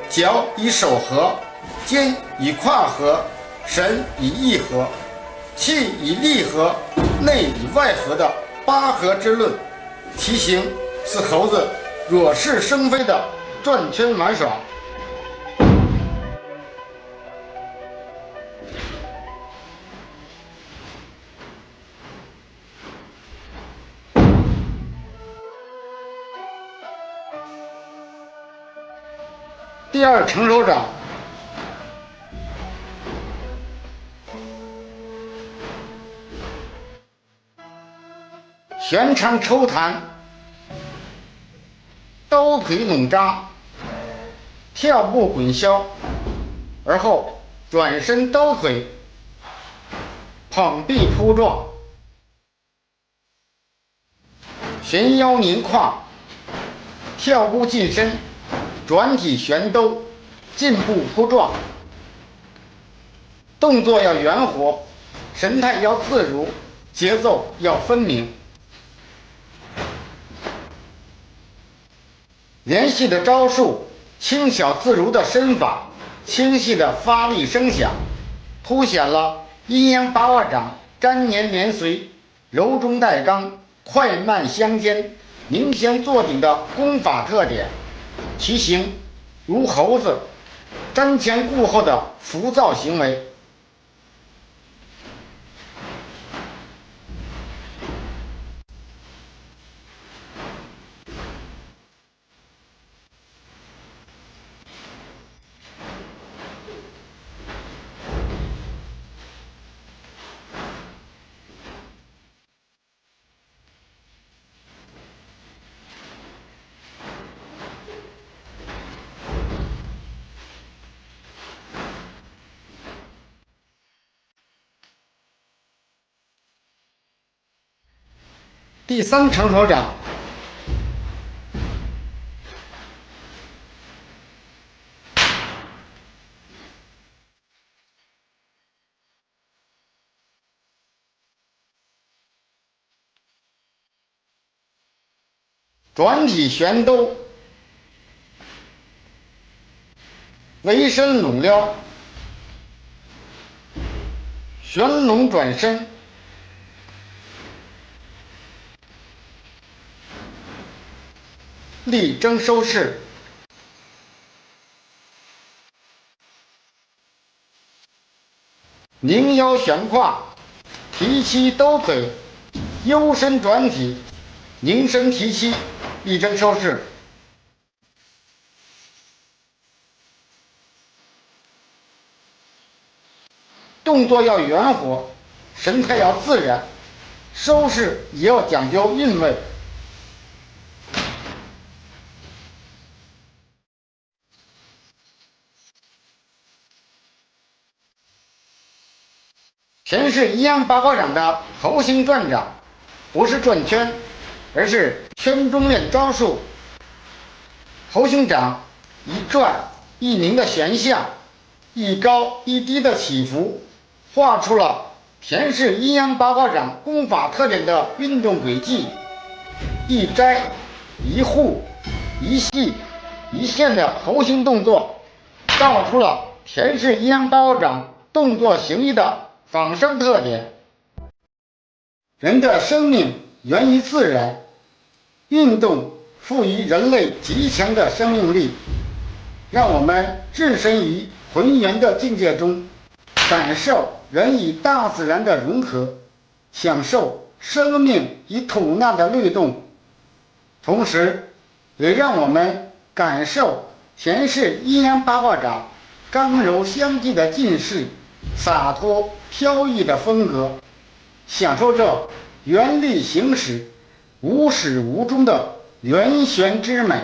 脚以手合，肩以胯合，神以意合，气以力合，内以外合的八合之论，其形似猴子惹是生非的转圈玩耍。第二成手掌，旋长抽弹，刀腿猛扎，跳步滚削，而后转身刀腿，捧臂扑撞，旋腰拧胯，跳步近身，转体旋兜，进步扑撞。动作要圆活，神态要自如，节奏要分明。连续的招数，轻巧自如的身法，清晰的发力声响，凸显了阴阳八卦掌粘黏连随、柔中带刚、快慢相间、凝香作顶的功法特点。其形如猴子，瞻前顾后的浮躁行为。第三成手掌，转体旋兜，围身拢撩，旋龙转身，力争收势，拧腰旋胯，提膝兜腿，幽身转体，拧身提膝，力争收势。动作要圆活，神态要自然，收势也要讲究韵味。全是阴阳八卦掌的猴形转掌，不是转圈，而是圈中练招数。猴形掌一转一拧的旋向，一高一低的起伏，画出了田氏阴阳八卦掌功法特点的运动轨迹。一摘一护一细一线的猴形动作，道出了田氏阴阳八卦掌动作形意的仿生特点。人的生命源于自然，运动赋予人类极强的生命力，让我们置身于浑圆的境界中，感受人与大自然的融合，享受生命与吐纳的律动，同时也让我们感受田氏阴阳八卦掌刚柔相济的劲势，洒脱飘逸的风格，享受这原力行使、无始无终的圆旋之美。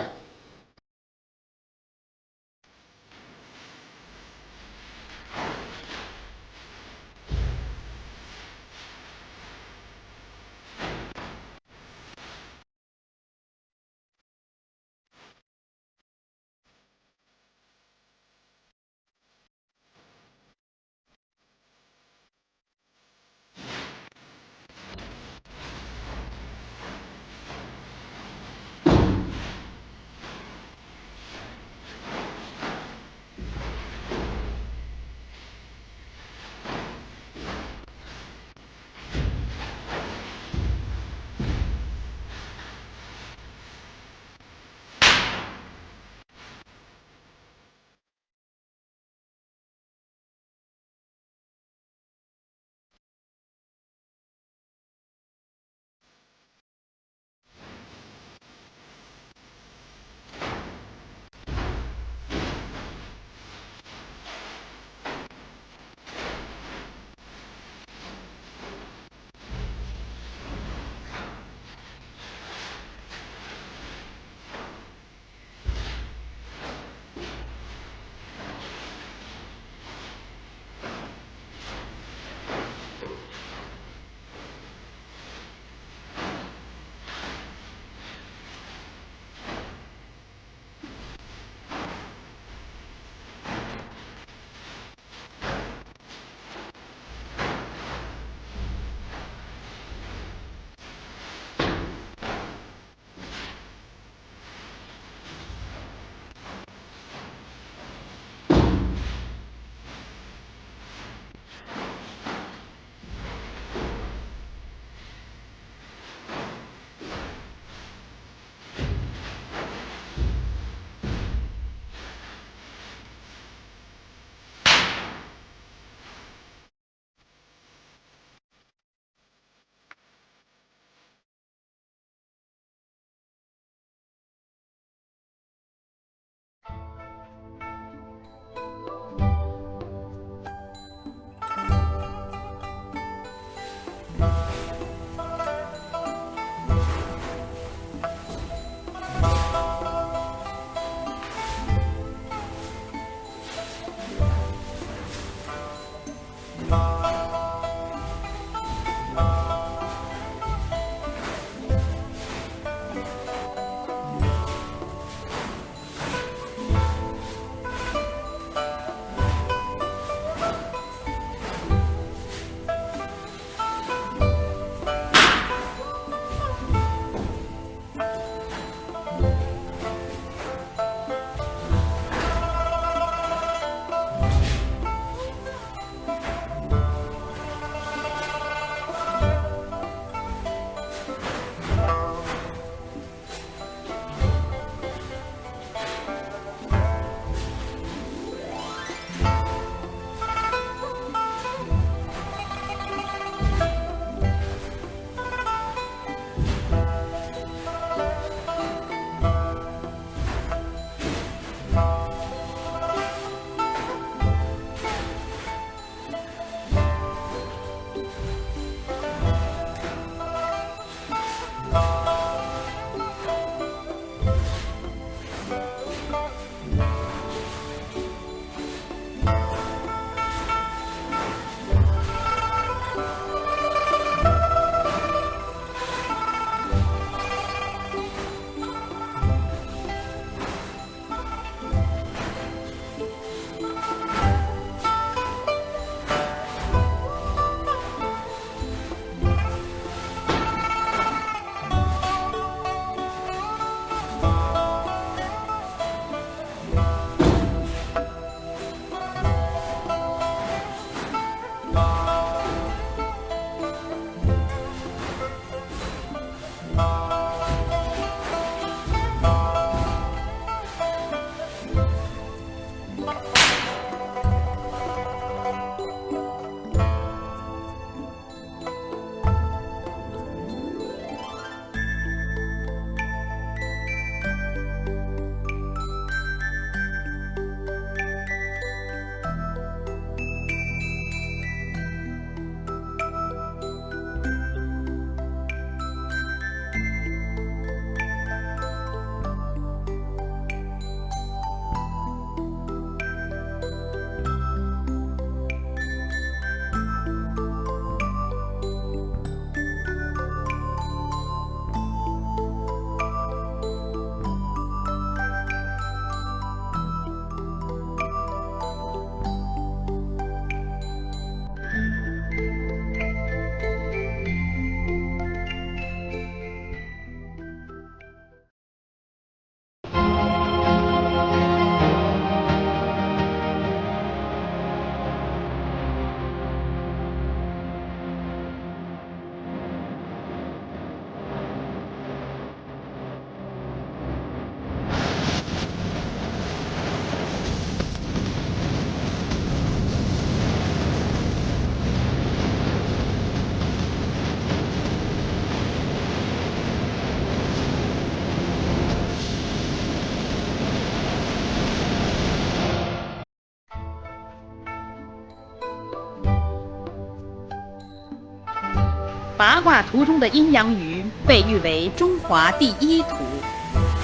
八卦图中的阴阳鱼被誉为中华第一图，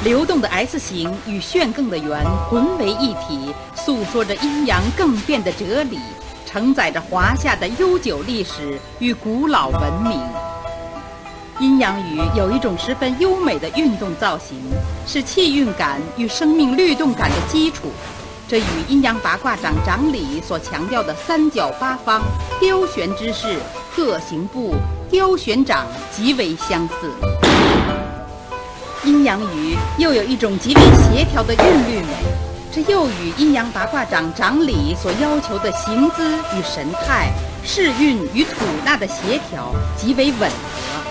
流动的 S 形与旋更的圆混为一体，诉说着阴阳更变的哲理，承载着华夏的悠久历史与古老文明。阴阳鱼有一种十分优美的运动造型，是气运感与生命律动感的基础，这与阴阳八卦掌掌理所强调的三角八方、雕旋之势、鹤形步、雕旋掌极为相似。阴阳鱼又有一种极为协调的韵律美，这又与阴阳八卦掌掌理所要求的形姿与神态、势运与吐纳的协调极为吻合。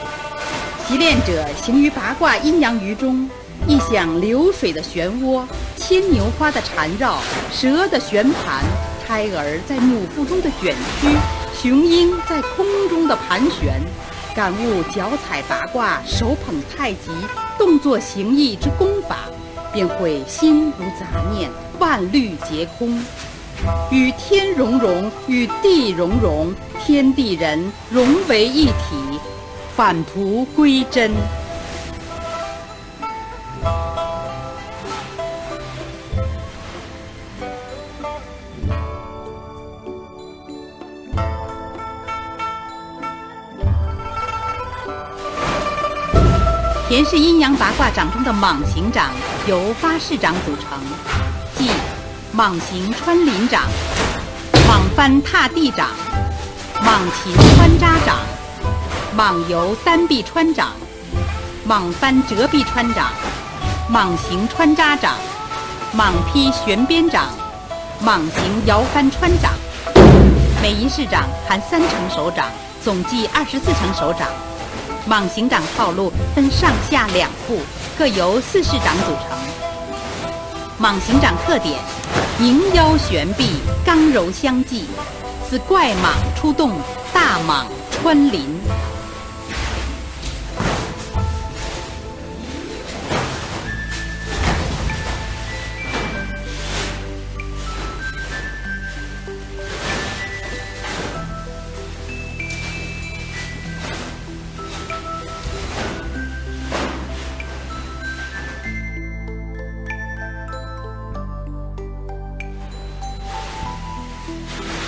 习练者行于八卦阴阳鱼中，意象流水的漩涡、牵牛花的缠绕、蛇的旋盘、胎儿在母腹中的卷曲、雄鹰在空中的盘旋，感悟脚踩八卦、手捧太极、动作形意之功法，便会心无杂念，万虑皆空。与天融融，与地融融，天地人融为一体，返璞归真。田氏阴阳八卦掌中的蟒行掌由8式掌组成，即蟒行穿林掌、蟒翻踏地掌、蟒擒穿扎掌、蟒游单臂穿掌、蟒翻折臂穿掌、蟒行穿扎掌、蟒劈旋鞭掌、蟒行摇翻穿掌。每一式掌含3成手掌，总计24成手掌。蟒行掌套路分上下2步，各由4式掌组成。蟒行掌特点：迎腰旋臂，刚柔相济，似怪蟒出洞，大蟒穿林。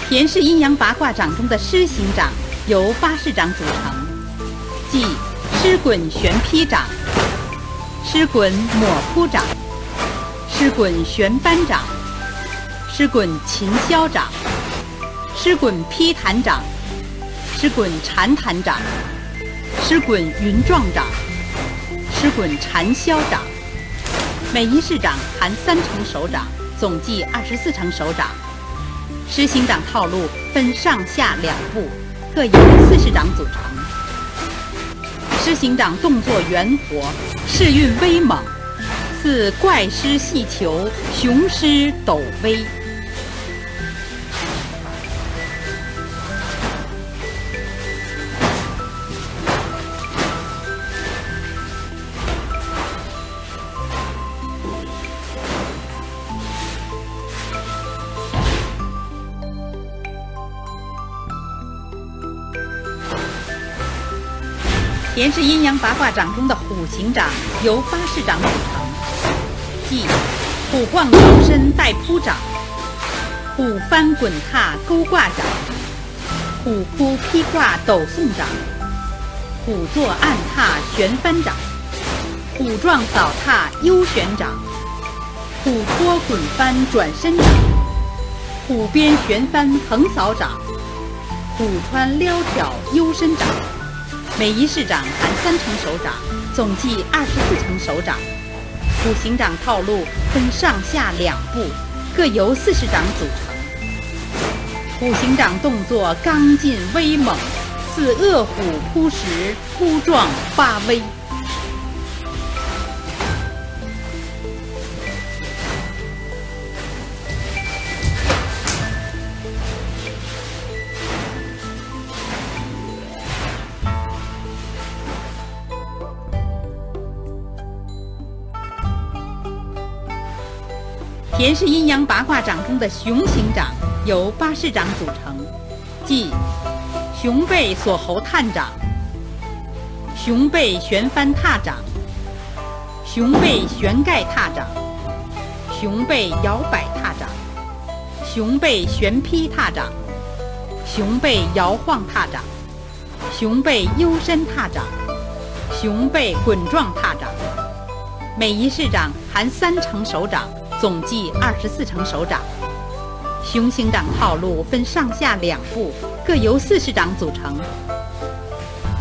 田氏阴阳八卦掌中的狮形掌由8式掌组成，即狮滚旋劈掌、狮滚抹扑掌、狮滚旋扳掌、狮滚擒削掌、狮滚劈弹掌、狮滚缠弹掌、狮滚云状掌、狮滚缠削掌。每一式掌含3成手掌，总计24成手掌。狮形掌套路分上下2步，各由4式掌组成。狮形掌动作圆活，势韵威猛，似怪狮戏裘，雄狮抖威。田氏阴阳八卦掌中的虎形掌由8式掌组成，即虎晃摇身带扑掌、虎翻滚踏勾挂掌、虎扑劈挂抖送掌、虎坐按踏旋翻掌、虎撞扫踏悠旋掌、虎坡滚翻转身掌、虎鞭旋翻横扫掌、虎穿撩挑幽身掌。每一式掌含3成手掌，总计24成手掌。虎形掌套路分上下2步，各由4式掌组成。虎形掌动作刚劲威猛，似恶虎扑食，扑撞发威。田氏阴阳八卦掌中的熊形掌由8式掌组成，即熊背锁喉探掌、熊背旋翻踏掌、熊背旋盖踏掌、熊背摇摆踏掌、熊背旋劈踏掌、熊背摇晃踏掌、熊背幽身踏掌、熊背滚撞踏掌。每一式掌含3成手掌，总计24成手掌。熊形掌套路分上下2步，各由4式掌组成。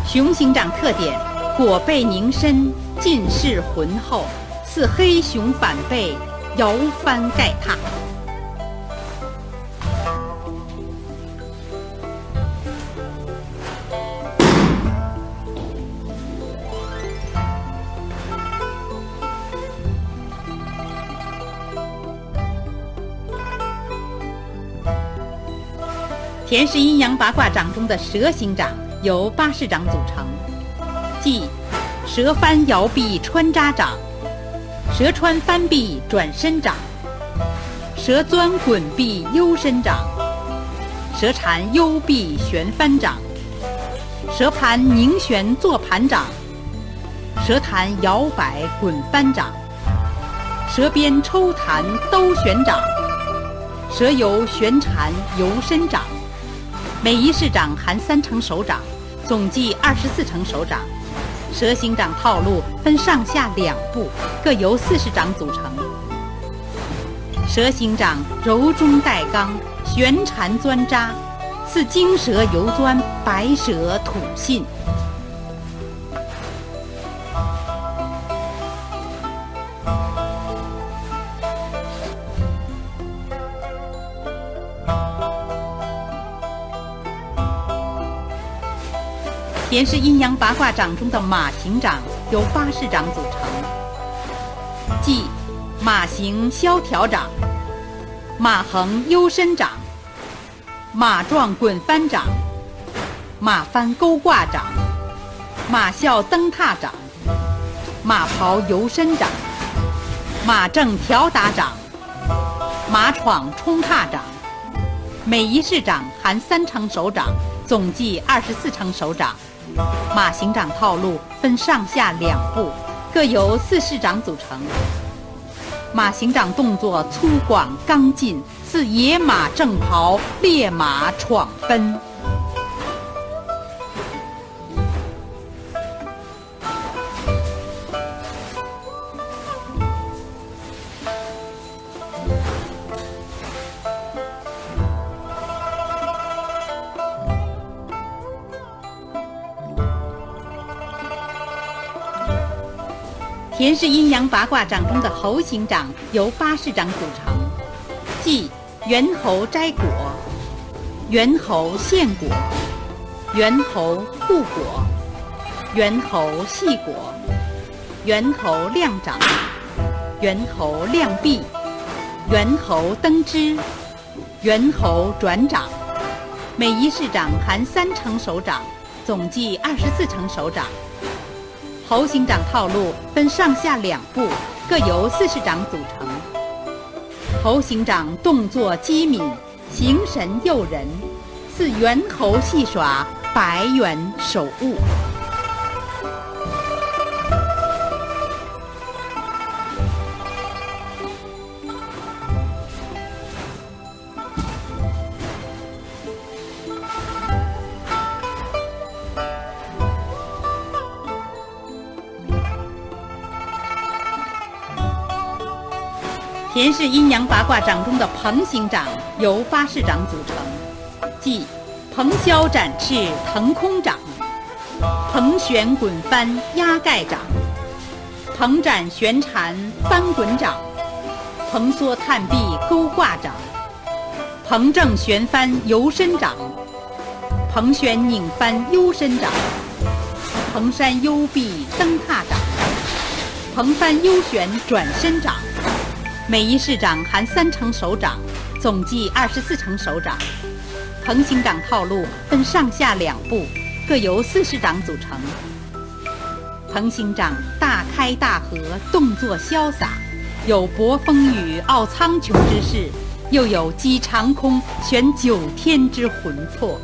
熊形掌特点：裹背凝身，尽是浑厚，似黑熊反背，摇翻盖踏。田氏阴阳八卦掌中的蛇形掌由8式掌组成，即蛇翻摇臂穿扎掌、蛇穿翻臂转身掌、蛇钻滚臂幽身掌、蛇缠幽臂旋翻掌，蛇盘拧旋做盘掌，蛇弹摇摆滚翻掌，蛇鞭抽弹兜旋掌，蛇游旋缠游伸掌。每一式掌含3成手掌，总计24成手掌。蛇形掌套路分上下2步，各由40掌组成。蛇形掌柔中带刚，旋缠钻扎，似金蛇游钻，白蛇吐信。田氏阴阳八卦掌中的马形掌由8式掌组成，即马形萧条掌、马横幽伸掌、马状滚翻掌、马翻勾挂掌、马啸蹬踏掌、马刨游伸掌、马正条打掌、马闯冲踏掌。每一式掌含3成手掌，总计24成手掌。马形掌套路分上下2步，各由4式掌组成。马形掌动作粗犷刚劲，似野马正刨，烈马闯奔。田氏阴阳八卦掌中的猴形掌由8式掌组成，即猿猴摘果、猿猴献果、猿猴护果、猿猴系果、猿猴亮掌、猿猴亮臂、猿猴登枝、猿猴转掌。每一式掌含3成手掌，总计24成手掌。猴形掌套路分上下2步，各由4式掌组成。猴形掌动作机敏，形神诱人，似猿猴戏耍，白猿手物。田氏阴阳八卦掌中的鹏形掌由8式掌组成，即鹏霄展翅腾空掌、鹏旋滚翻压盖掌、鹏展旋缠翻滚掌、鹏缩探臂勾挂掌、鹏正旋翻游伸掌、鹏旋拧翻幽伸掌、鹏山幽臂蹬踏掌、鹏翻幽旋转身掌。每一式掌含3成手掌，总计24成手掌。鹏形掌套路分上下2步，各由4式掌组成。鹏形掌大开大合，动作潇洒，有搏风雨、傲苍穹之势，又有击长空、悬9天之魂魄。